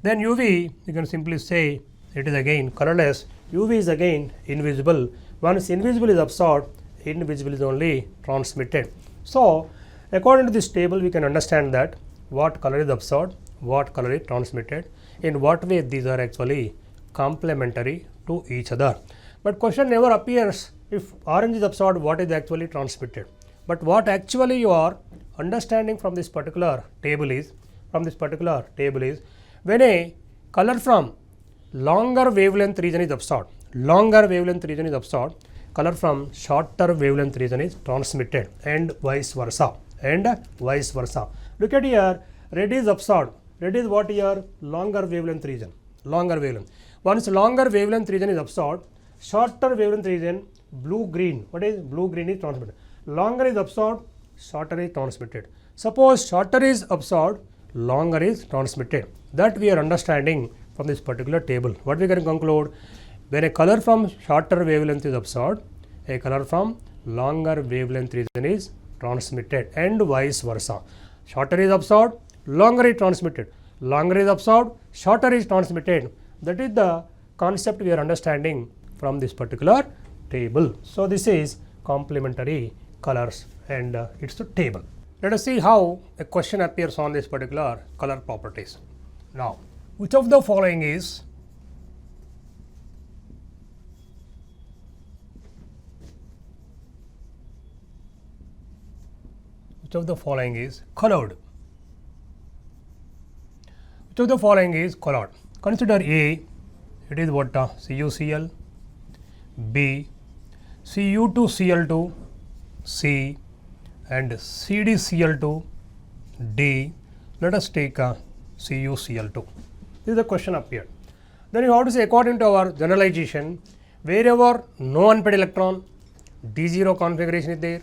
Then UV, you can simply say it is again colorless. UV is again invisible. Once invisible is absorbed, invisible is only transmitted. So according to this table, we can understand that what color is absorbed, what color is transmitted, in what way these are actually complementary to each other. But question never appears if orange is absorbed, what is actually transmitted. But what actually you are understanding from this particular table is, when a color from longer wavelength region is absorbed, color from shorter wavelength region is transmitted, and vice versa. Look at here, red is absorbed. Red is what here? Longer wavelength region. Once longer wavelength region is absorbed, shorter wavelength region, blue green. What is blue green is transmitted. Longer is absorbed, shorter is transmitted. Suppose shorter is absorbed, longer is transmitted. That we are understanding from this particular table. What we can conclude? When a color from shorter wavelength is absorbed, a color from longer wavelength region is transmitted, and vice versa. Shorter is absorbed, longer is transmitted. Longer is absorbed, shorter is transmitted. That is the concept we are understanding from this particular table. So this is complementary colors, and it's a table. Let us see how a question appears on this particular color properties. Now, which of the following is colored? Which of the following is colored? Consider A, it is what? CuCl, B, Cu2Cl2, C, and CdCl2, D. Let us take CuCl2. This is the question up here. Then you have to say, according to our generalization, wherever no unpaired electron, D0 configuration is there,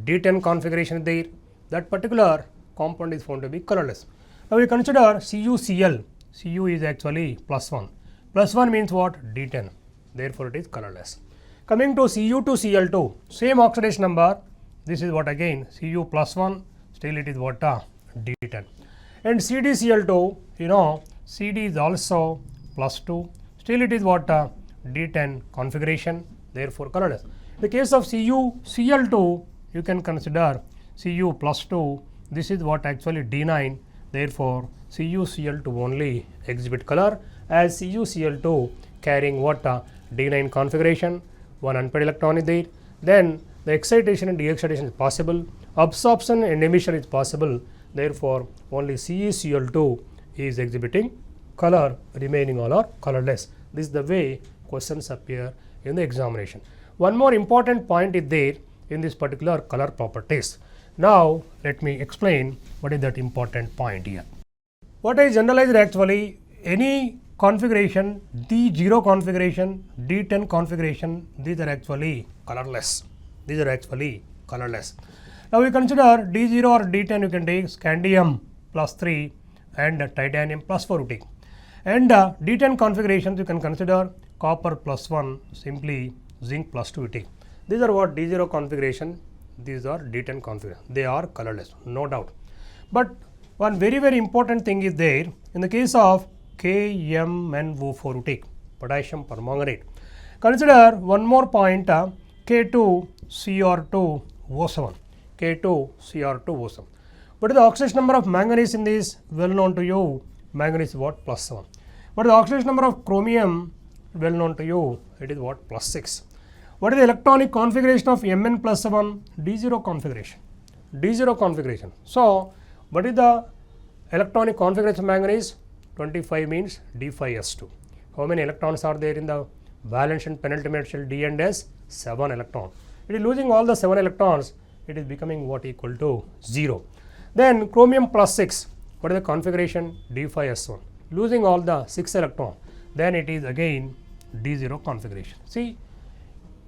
D10 configuration is there, that particular compound is found to be colorless. Now we consider CuCl. Cu is actually +1. +1 means what? D10. Therefore it is colorless. Coming to Cu2Cl2, same oxidation number. This is what again? Cu +1. Still it is what? D10. And CdCl2, you know, Cd is also +2. Still it is what? D10 configuration. Therefore colorless. In the case of CuCl2, you can consider Cu +2. This is what actually D9. Therefore CuCl2 only exhibit color, as CuCl2 carrying what? D9 configuration. One unpaired electron is there. Then the excitation and de-excitation is possible. Absorption and emission is possible. Therefore only CuCl2 is exhibiting color, remaining all are colorless. This is the way questions appear in the examination. One more important point is there in this particular color properties. Now let me explain what is that important point here. What I generalized actually, any configuration, D0 configuration, D10 configuration, these are actually colorless. These are actually colorless. Now we consider D0 or D10, you can take scandium +3 and titanium +4 you take. And D10 configurations you can consider copper +1, simply zinc +2 you take. These are what? D0 configuration, these are D10 configuration. They are colorless, no doubt. But one very important thing is there in the case of KMnO4 you take, potassium permanganate. Consider one more point, K2Cr2O7. K2Cr2O7. What is the oxidation number of manganese in this? Well known to you. Manganese is what? +7. What is the oxidation number of chromium? Well known to you. It is what? +6. What is the electronic configuration of Mn +7? D0 configuration. D0 configuration. So what is the electronic configuration of manganese? 25 means D5S2. How many electrons are there in the valence and penultimate shell D and S? 7 electrons. It is losing all the 7 electrons. It is becoming what? Equal to 0. Then chromium +6. What is the configuration? D5S1. Losing all the 6 electrons. Then it is again D0 configuration. See,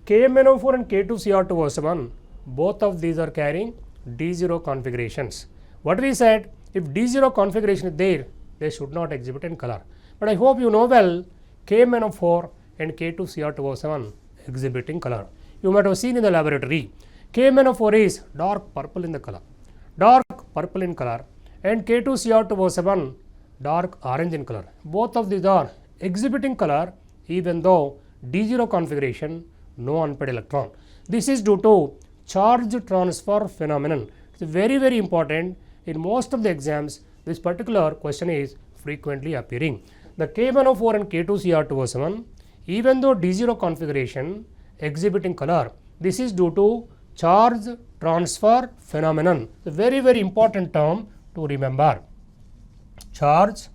KMnO4 and K2Cr2O7, both of these are carrying D0 configurations. What we said, if D0 configuration is there, they should not exhibit in color. But I hope you know well, KMnO4 and K2Cr2O7 exhibiting color. You might have seen in the laboratory, KMnO4 is dark purple in the color, dark purple in color, and K2Cr2O7 dark orange in color. Both of these are exhibiting color even though D0 configuration, no unpaired electron. This is due to charge transfer phenomenon. It's very important. In most of the exams, this particular question is frequently appearing. The KMnO4 and K2Cr2O7, even though D0 configuration exhibiting color, this is due to charge transfer phenomenon. It's a very important term to remember. Charge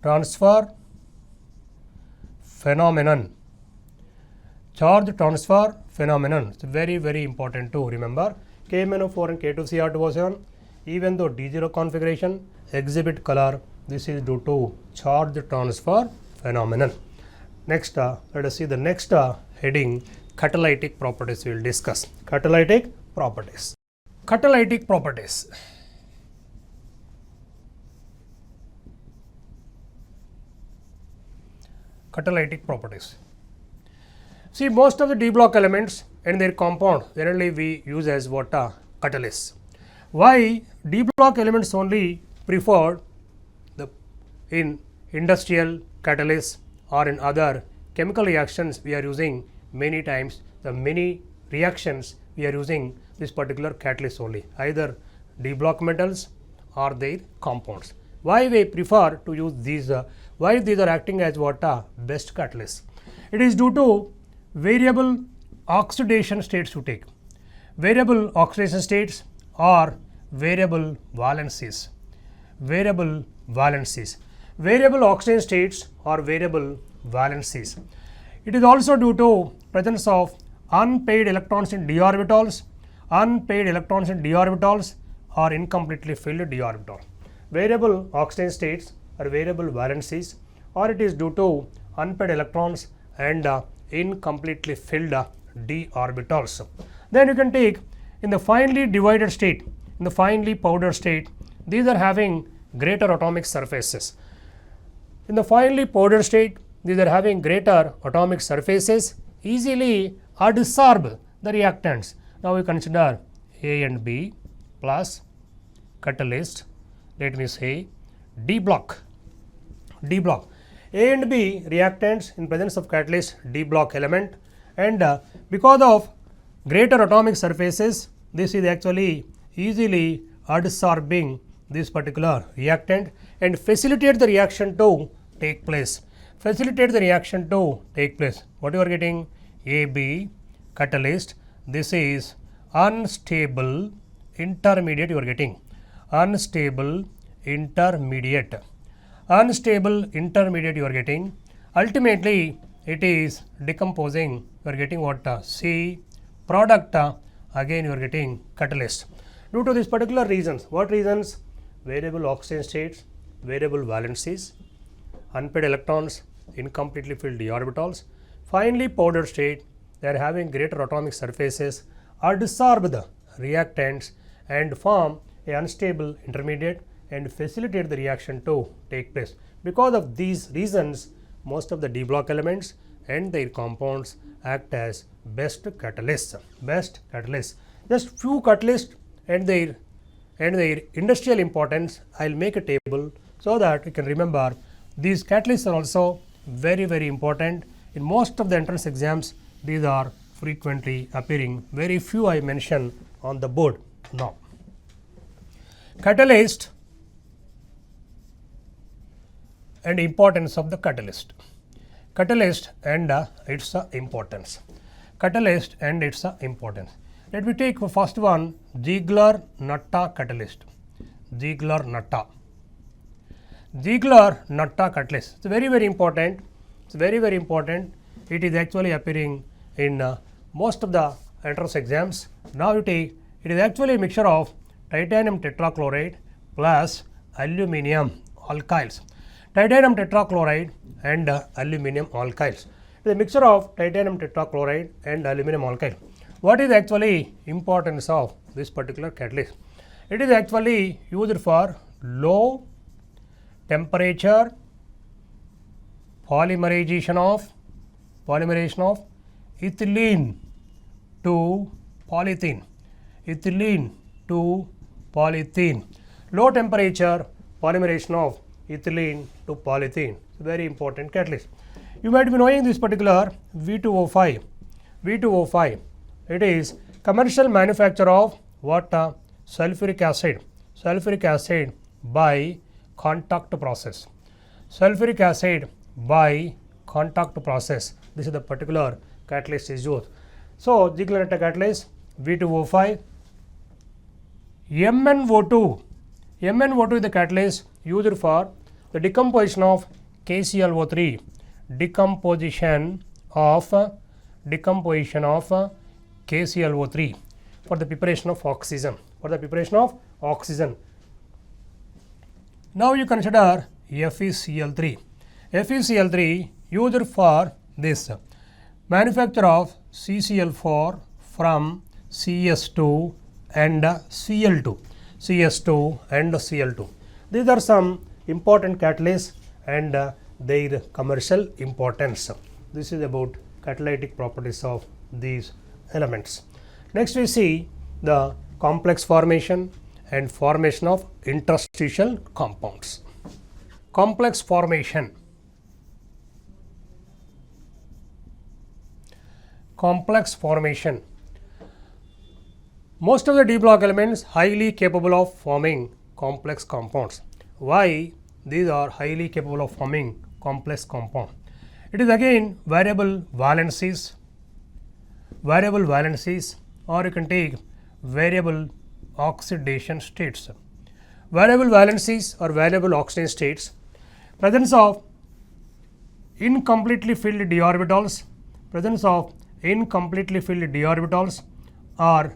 transfer phenomenon. Charge transfer phenomenon. It's very important to remember. KMnO4 and K2Cr2O7, even though D0 configuration exhibit color, this is due to charge transfer phenomenon. Next, let us see the next heading, catalytic properties we will discuss. Catalytic properties. Catalytic properties. Catalytic properties. See, most of the D block elements and their compound generally we use as what? Catalysts. Why D block elements only preferred in industrial catalysts or in other chemical reactions we are using many times, the many reactions we are using this particular catalyst only, either D block metals or their compounds. Why we prefer to use these, why these are acting as what? Best catalysts. It is due to variable oxidation states you take. Variable oxidation states or variable valencies. variable valencies. Variable oxygen states are variable valencies. It is also due to presence of unpaired electrons in d orbitals, unpaired electrons in d orbitals or incompletely filled d orbital. Variable oxygen states are variable valencies, or it is due to unpaired electrons and incompletely filled d orbitals. Then you can take in the finely divided state, in the finely powdered state, these are having greater atomic surfaces. In the finely powdered state, these are having greater atomic surfaces, easily adsorb the reactants. Now we consider A and B plus catalyst, let me say D block. D block. A and B reactants in presence of catalyst D block element, and because of greater atomic surfaces, this is actually easily adsorbing this particular reactant and facilitate the reaction to take place. Facilitate the reaction to take place. What you are getting? AB catalyst. This is unstable intermediate you are getting. Unstable intermediate. Unstable intermediate you are getting. Ultimately, it is decomposing. You are getting what? C product. Again, you are getting catalyst. Due to these particular reasons, what reasons? Variable oxygen states, variable valencies, unpaired electrons, incompletely filled d orbitals, finely powdered state, they are having greater atomic surfaces, adsorb the reactants and form a unstable intermediate and facilitate the reaction to take place. Because of these reasons, most of the D block elements and their compounds act as best catalysts. Best catalysts. Just few catalysts and their industrial importance. I will make a table so that you can remember. These catalysts are also very important. In most of the entrance exams, these are frequently appearing. Very few I mention on the board now. Catalyst and importance of the catalyst. Catalyst and its importance. Catalyst and its importance. Let me take first one, Ziegler-Natta catalyst. Ziegler-Natta. Ziegler-Natta catalyst. It's very important. It's very important. It is actually appearing in most of the entrance exams. Now you take, it is actually a mixture of titanium tetrachloride plus aluminum alkyls. Titanium tetrachloride and aluminum alkyls. It is a mixture of titanium tetrachloride and aluminum alkyl. What is actually importance of this particular catalyst? It is actually used for low temperature polymerization of ethylene to polythene. Ethylene to polythene. Low temperature polymerization of ethylene to polythene. Very important catalyst. You might be knowing this particular V2O5. V2O5. It is commercial manufacture of what? Sulfuric acid. Sulfuric acid by contact process. Sulfuric acid by contact process. This is the particular catalyst is used. So, Ziegler-Natta catalyst V2O5. MnO2. MnO2 is the catalyst used for the decomposition of KClO3. Decomposition of KClO3 for the preparation of oxygen. For the preparation of oxygen. Now you consider FeCl3. FeCl3 used for this manufacture of CCl4 from CS2 and Cl2. CS2 and Cl2. These are some important catalysts and their commercial importance. This is about catalytic properties of these elements. Next we see the complex formation and formation of interstitial compounds. Complex formation. Complex formation. Most of the D block elements highly capable of forming complex compounds. Why these are highly capable of forming complex compound? It is again variable valencies, or you can take variable oxidation states. variable valencies or variable oxygen states, presence of incompletely filled d orbitals, presence of incompletely filled d orbitals or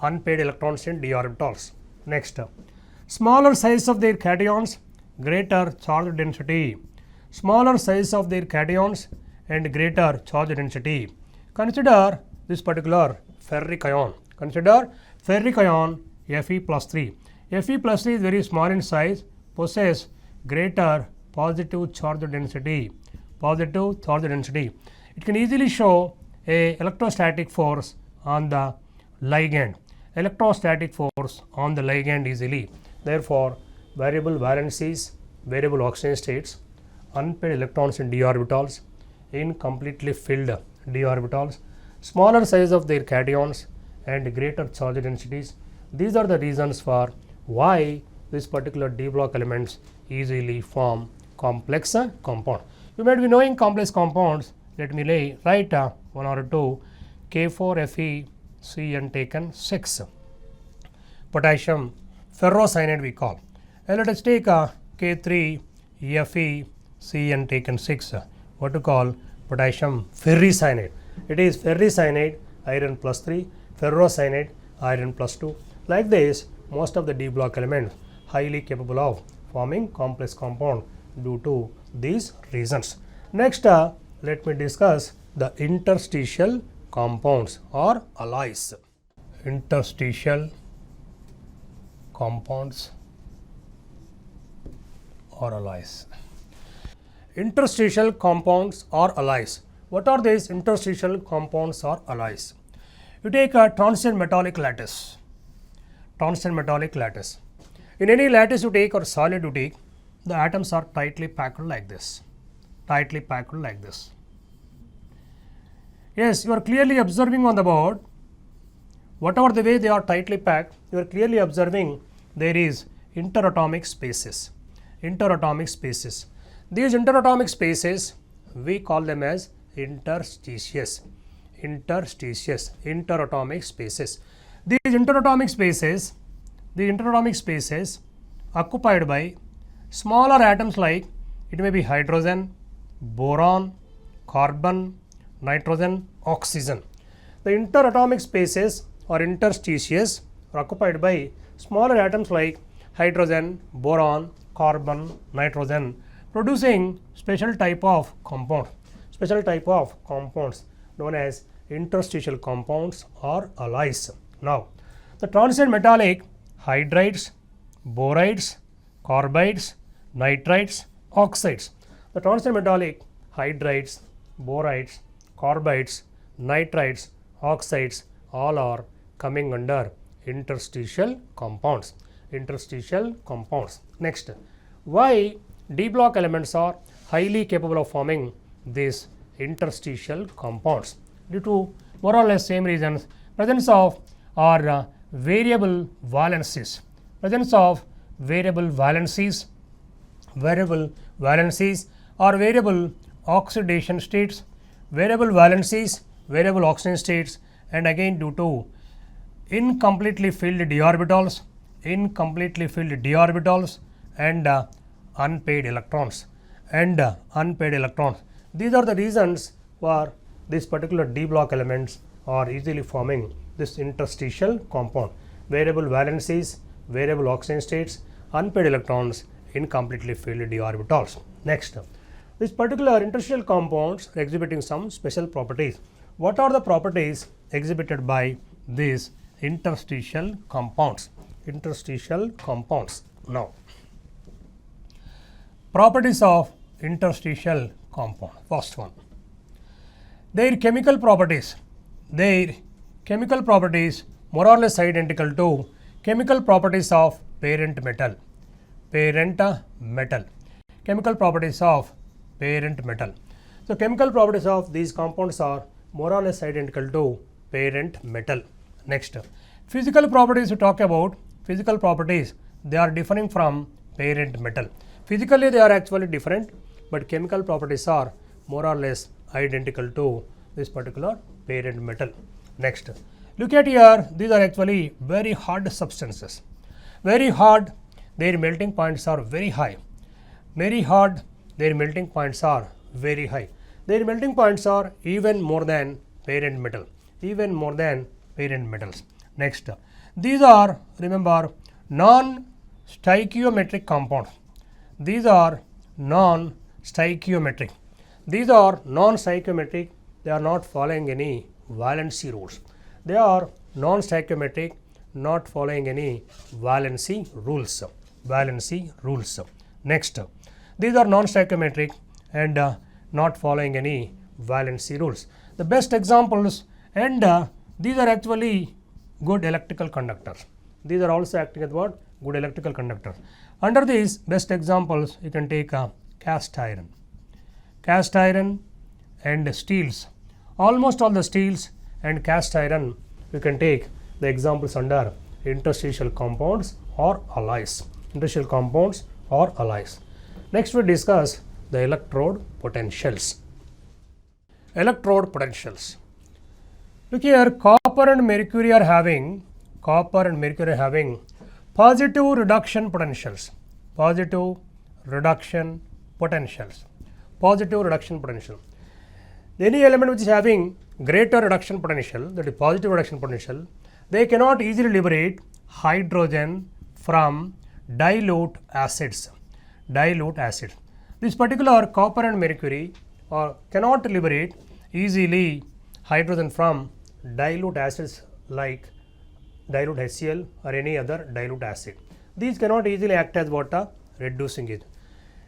unpaired electrons in d orbitals. Next, smaller size of their cations, greater charge density, smaller size of their cations and greater charge density. Consider this particular ferric ion. Consider ferric ion Fe plus 3. Fe plus 3 is very small in size, possess greater positive charge density. Positive charge density. It can easily show a electrostatic force on the ligand. Electrostatic force on the ligand easily. Therefore, variable valencies, variable oxygen states, unpaired electrons in d orbitals, incompletely filled d orbitals, smaller size of their cations and greater charge densities. These are the reasons for why this particular d block elements easily form complex compound. You might be knowing complex compounds. Let me write one or two. K4FeCN taken 6. Potassium ferrocyanide we call. And let us take K3FeCN taken 6. What to call? Potassium ferricyanide. It is ferricyanide iron plus 3, ferrocyanide iron plus 2. Like this, most of the d block elements highly capable of forming complex compound due to these reasons. Next, let me discuss the interstitial compounds or alloys. Interstitial compounds or alloys. Interstitial compounds or alloys. What are these interstitial compounds or alloys? You take a transient metallic lattice. Transient metallic lattice. In any lattice you take or solid you take, the atoms are tightly packed like this. Tightly packed like this. Yes, you are clearly observing on the board, whatever the way they are tightly packed, you are clearly observing there is interatomic spaces. Interatomic spaces. These interatomic spaces, we call them as interstitious. Interstitious, interatomic spaces. These interatomic spaces occupied by smaller atoms like it may be hydrogen, boron, carbon, nitrogen, oxygen. The interatomic spaces or interstitious are occupied by smaller atoms like hydrogen, boron, carbon, nitrogen, producing special type of compounds known as interstitial compounds or alloys. Now, the transient metallic hydrides, borides, carbides, nitrides, oxides. The transient metallic hydrides, borides, carbides, nitrides, oxides all are coming under interstitial compounds. Interstitial compounds. Next, why d block elements are highly capable of forming these interstitial compounds? Due to more or less same reasons, presence of or variable valencies. Presence of variable valencies or variable oxidation states, variable valencies, variable oxidation states, and again due to incompletely filled d orbitals, and unpaired electrons. These are the reasons for this particular d block elements are easily forming this interstitial compound. Variable valencies, variable oxidation states, unpaired electrons, incompletely filled d orbitals. Next, this particular interstitial compounds are exhibiting some special properties. What are the properties exhibited by these interstitial compounds? Interstitial compounds. Now, properties of interstitial compound. First one, their chemical properties more or less identical to chemical properties of parent metal. Chemical properties of parent metal. So, chemical properties of these compounds are more or less identical to parent metal. Next, physical properties we talk about. Physical properties, they are differing from parent metal. Physically they are actually different, but chemical properties are more or less identical to this particular parent metal. Next, look at here, these are actually very hard substances. Very hard, their melting points are very high. Very hard, their melting points are very high. Their melting points are even more than parent metal, even more than parent metals. Next, these are, remember, non-stoichiometric compounds. These are non-stoichiometric. These are non-stoichiometric, they are not following any valency rules. They are non-stoichiometric, not following any valency rules. Valency rules. Next, these are non-stoichiometric and not following any valency rules. The best examples, and these are actually good electrical conductors. These are also acting as what? Good electrical conductors. Under these best examples, you can take cast iron. Cast iron and steels. Almost all the steels and cast iron, you can take the examples under interstitial compounds or alloys. Interstitial compounds or alloys. Next we discuss the electrode potentials. Electrode potentials. Look here, copper and mercury are having positive reduction potentials. Positive reduction potentials. Positive reduction potential. Any element which is having greater reduction potential, that is positive reduction potential, they cannot easily liberate hydrogen from dilute acids. Dilute acids. This particular copper and mercury cannot liberate easily hydrogen from dilute acids like dilute HCl or any other dilute acid. These cannot easily act as what? Reducing it.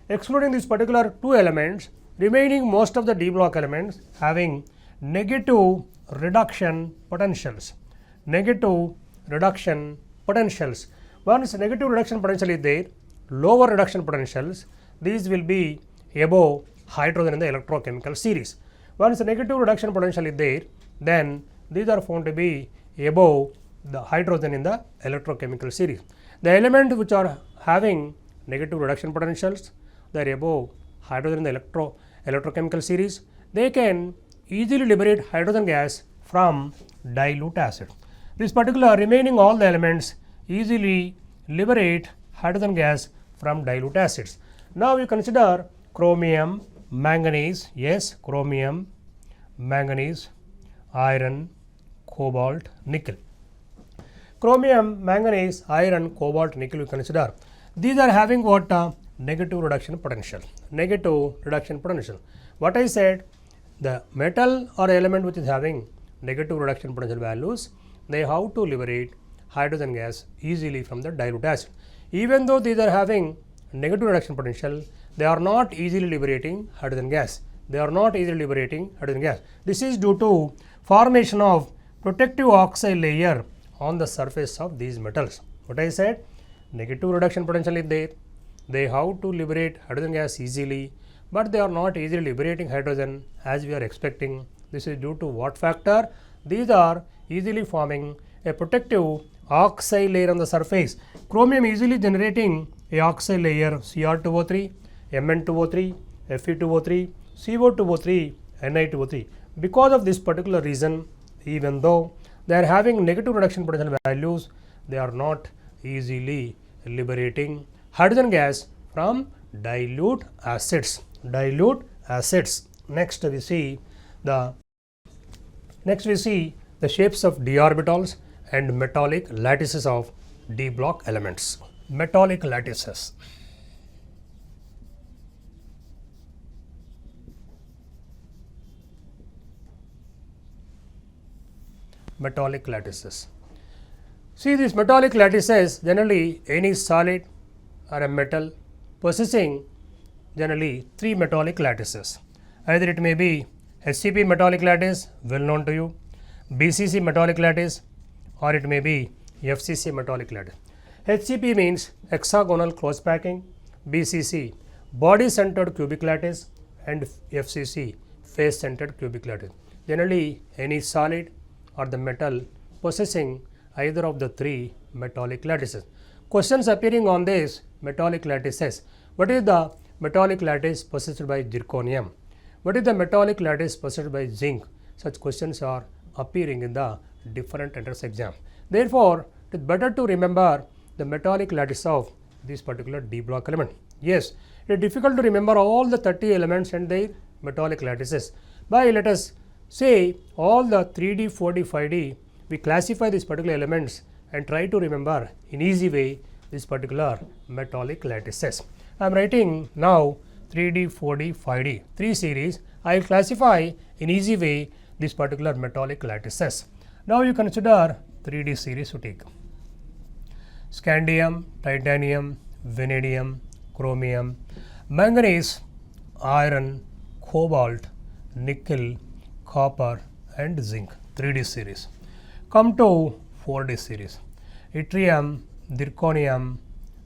Excluding these particular two elements, remaining most of the D block elements having negative reduction potentials. Negative reduction potentials. Once negative reduction potential is there, lower reduction potentials, these will be above hydrogen in the electrochemical series. Once negative reduction potential is there, then these are found to be above the hydrogen in the electrochemical series. The elements which are having negative reduction potentials, they are above hydrogen in the electrochemical series, they can easily liberate hydrogen gas from dilute acid. This particular remaining all the elements easily liberate hydrogen gas from dilute acids. Now we consider chromium, manganese, yes, chromium, manganese, iron, cobalt, nickel. Chromium, manganese, iron, cobalt, nickel we consider. These are having what? Negative reduction potential. Negative reduction potential. What I said, the metal or element which is having negative reduction potential values, they have to liberate hydrogen gas easily from the dilute acid. Even though these are having negative reduction potential, they are not easily liberating hydrogen gas. They are not easily liberating hydrogen gas. This is due to formation of protective oxide layer on the surface of these metals. What I said, negative reduction potential is there. They have to liberate hydrogen gas easily, but they are not easily liberating hydrogen as we are expecting. This is due to what factor? These are easily forming a protective oxide layer on the surface. Chromium easily generating a oxide layer Cr2O3, Mn2O3, Fe2O3, CO2O3, Ni2O3. Because of this particular reason, even though they are having negative reduction potential values, they are not easily liberating hydrogen gas from dilute acids. Dilute acids. Next we see the shapes of d orbitals and metallic lattices of d block elements. Metallic lattices. Metallic lattices. See, these metallic lattices, generally any solid or a metal possessing generally three metallic lattices. Either it may be HCP metallic lattice, well known to you, BCC metallic lattice, or it may be FCC metallic lattice. HCP means hexagonal close packing, BCC body centered cubic lattice, and FCC face centered cubic lattice. Generally any solid or the metal possessing either of the three metallic lattices. Questions appearing on this metallic lattices. What is the metallic lattice possessed by zirconium? What is the metallic lattice possessed by zinc? Such questions are appearing in the different entrance exams. Therefore, it is better to remember the metallic lattice of this particular D block element. Yes, it is difficult to remember all the 30 elements and their metallic lattices. By let us say all the 3D, 4D, 5D, we classify these particular elements and try to remember in easy way this particular metallic lattices. I am writing now 3D, 4D, 5D, 3 series. I will classify in easy way this particular metallic lattices. Now you consider 3D series to take scandium, titanium, vanadium, chromium, manganese, iron, cobalt, nickel, copper and zinc. 3D series. Come to 4D series. Yttrium, zirconium,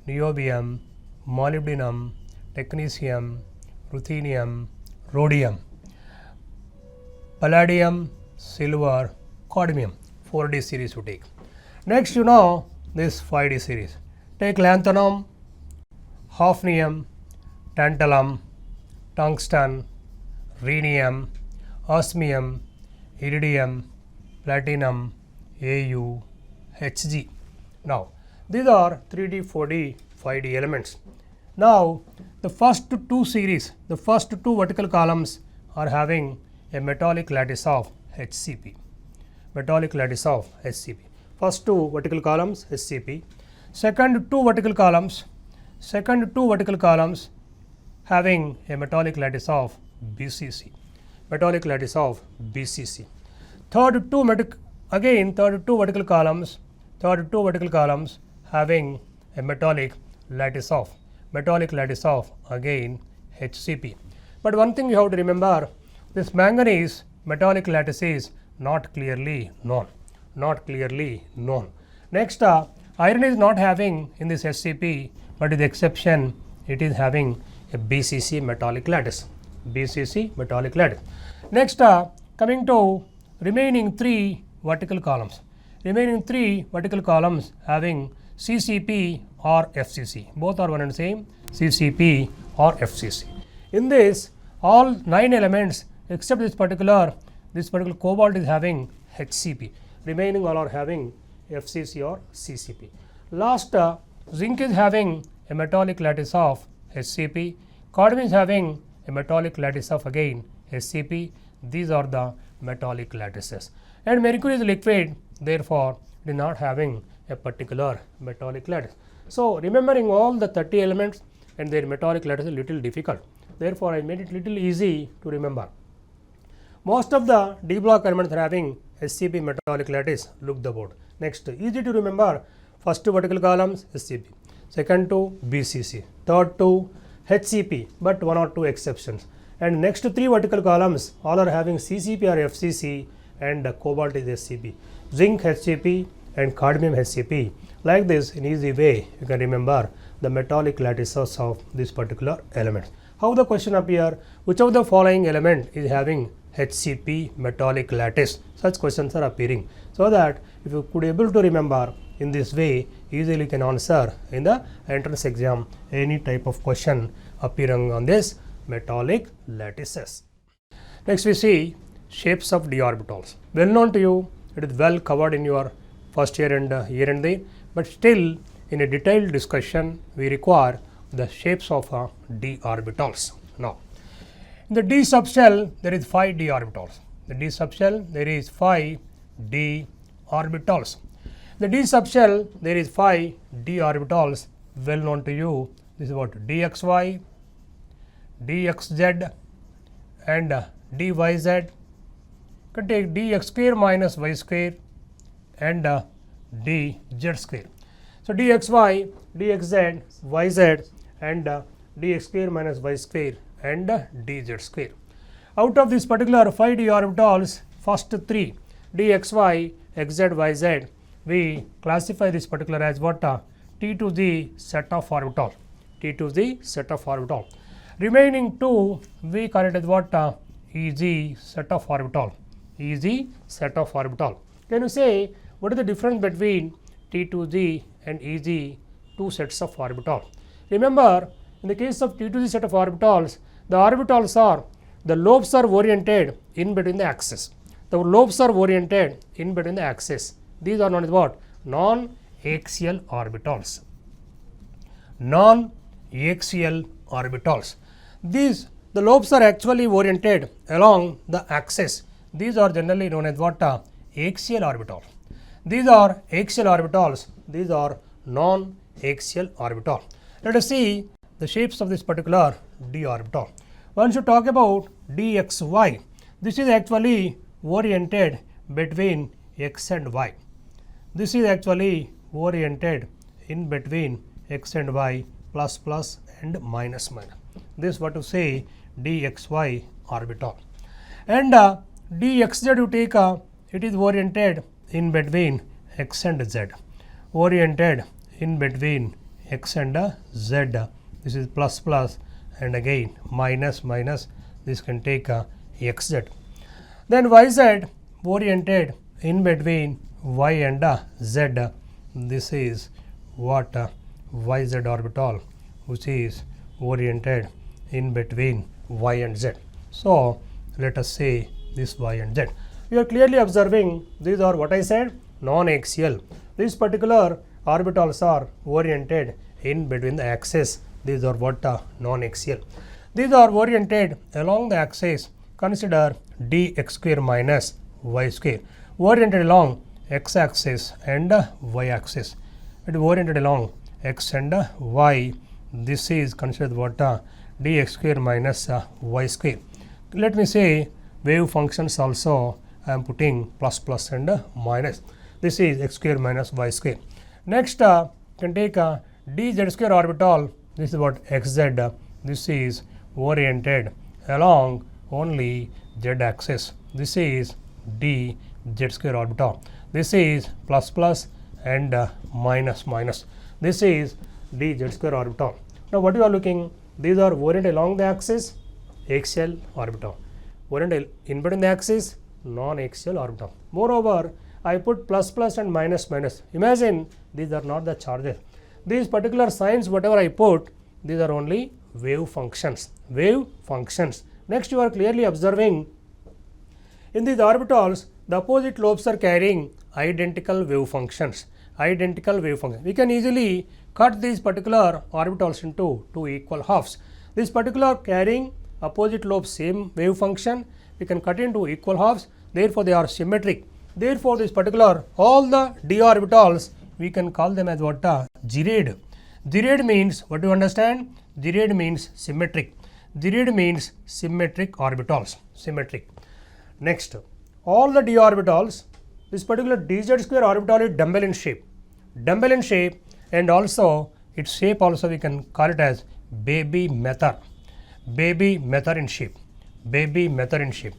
niobium, molybdenum, technetium, ruthenium, rhodium, palladium, silver, cadmium. 4D series to take. Next, you know this 5D series. Take lanthanum, hafnium, tantalum, tungsten, rhenium, osmium, iridium, platinum, Au, Hg. Now, these are 3D, 4D, 5D elements. Now, the first two series, the first two vertical columns are having a metallic lattice of HCP. Metallic lattice of HCP. First two vertical columns HCP. Second two vertical columns having a metallic lattice of BCC. Metallic lattice of BCC. Third two vertical columns having a metallic lattice of again HCP. But one thing you have to remember, this manganese metallic lattice is not clearly known. Next, iron is not having in this HCP, but with the exception it is having a BCC metallic lattice. Next, coming to remaining three vertical columns having CCP or FCC. Both are one and same, CCP or FCC. In this, all 9 elements except this particular cobalt is having HCP. Remaining all are having FCC or CCP. Last, zinc is having a metallic lattice of HCP. Cadmium is having a metallic lattice of again HCP. These are the metallic lattices. And mercury is liquid, therefore it is not having a particular metallic lattice. So, remembering all the 30 elements and their metallic lattice is little difficult. Therefore, I made it little easy to remember. Most of the D block elements are having HCP metallic lattice. Look the board. Next, easy to remember. First two vertical columns HCP, second two BCC, third two HCP, but 1 or 2 exceptions. And next 3 vertical columns all are having CCP or FCC, and cobalt is SCP, zinc HCP and cadmium HCP. Like this, in easy way you can remember the metallic lattices of this particular element. How the question appear? Which of the following element is having HCP metallic lattice? Such questions are appearing. So that if you could able to remember in this way, easily can answer in the entrance exam any type of question appearing on this metallic lattices. Next we see shapes of d orbitals. Well known to you, it is well covered in your first year and year and day, but still in a detailed discussion we require the shapes of d orbitals. Now, in the d subshell there is 5 d orbitals. The d subshell there is 5 d orbitals. The d subshell there is 5 d orbitals, well known to you. This is what dxy, dxz and dyz. You can take dx square minus y square and dz square. So, dxy, dxz, yz and dx square minus y square and dz square. Out of this particular 5 d orbitals, first 3 dxy, xz, yz, we classify this particular as what t to the set of orbital, t to the set of orbital. Remaining 2 we call it as what EZ set of orbital, EZ set of orbital. Can you say what is the difference between t to z and EZ, two sets of orbital? Remember, in the case of t to z set of orbitals, the orbitals are, the lobes are oriented in between the axis. The lobes are oriented in between the axis. These are known as what? Non-axial orbitals. non-axial orbitals. The lobes are actually oriented along the axis. These are generally known as what? Axial orbital. These are axial orbitals. These are non-axial orbital. Let us see the shapes of this particular d orbital. Once you talk about dxy, this is actually oriented between x and y. This is actually oriented in between x and y, plus plus and minus minus. This is what to say dxy orbital. And dxz you take, it is oriented in between x and z. Oriented in between x and z. This is plus plus and again minus minus. This can take xz. Then yz oriented in between y and z. This is what yz orbital, which is oriented in between y and z. So let us say this y and z. We are clearly observing these are what I said, non-axial. These particular orbitals are oriented in between the axis. These are what? Non-axial. These are oriented along the axis. Consider dx square minus y square. Oriented along x axis and y axis. It is oriented along x and y. This is considered what? Dx square minus y square. Let me say wave functions also I am putting plus plus and minus. This is x square minus y square. Next can take dz square orbital. This is what xz. This is oriented along only z axis. This is d z square orbital. This is plus plus and minus minus. This is d z square orbital. Now what you are looking? These are oriented along the axis, axial orbital. Oriented in between the axis, non-axial orbital. Moreover, I put plus plus and minus minus. Imagine these are not the charges. These particular signs, whatever I put, these are only wave functions. Wave functions. Next, you are clearly observing in these orbitals, the opposite lobes are carrying identical wave functions. Identical wave functions. We can easily cut these particular orbitals into two equal halves. This particular carrying opposite lobes same wave function, we can cut into equal halves. Therefore, they are symmetric. Therefore, this particular all the d orbitals we can call them as what? Geode. Geode means what do you understand? Geode means symmetric. Geode means symmetric orbitals. Symmetric. Next, all the d orbitals, this particular dz square orbital is dumbbell in shape. Dumbbell in shape, and also its shape also we can call it as baby method. Baby method in shape. Baby method in shape.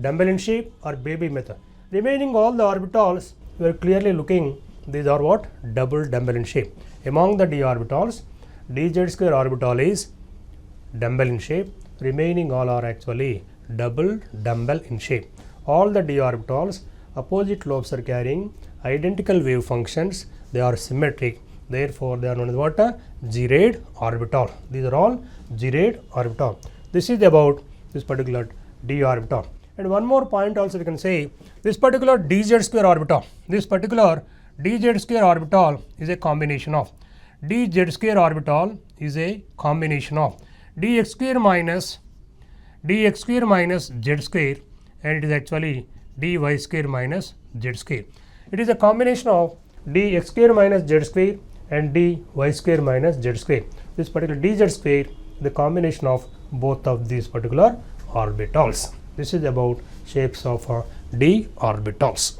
Dumbbell in shape or baby method. Remaining all the orbitals, we are clearly looking, these are what? Double dumbbell in shape. Among the d orbitals, dz square orbital is dumbbell in shape. Remaining all are actually double dumbbell in shape. All the d orbitals, opposite lobes are carrying identical wave functions. They are symmetric. Therefore, they are known as what? Geode orbital. These are all geode orbital. This is about this particular d orbital. And one more point also we can say, this particular dz square orbital, this particular dz square orbital is a combination of dz square orbital is a combination of dx square minus z square, and it is actually dy square minus z square. It is a combination of dx square minus z square and dy square minus z square. This particular dz square is the combination of both of these particular orbitals. This is about shapes of d orbitals.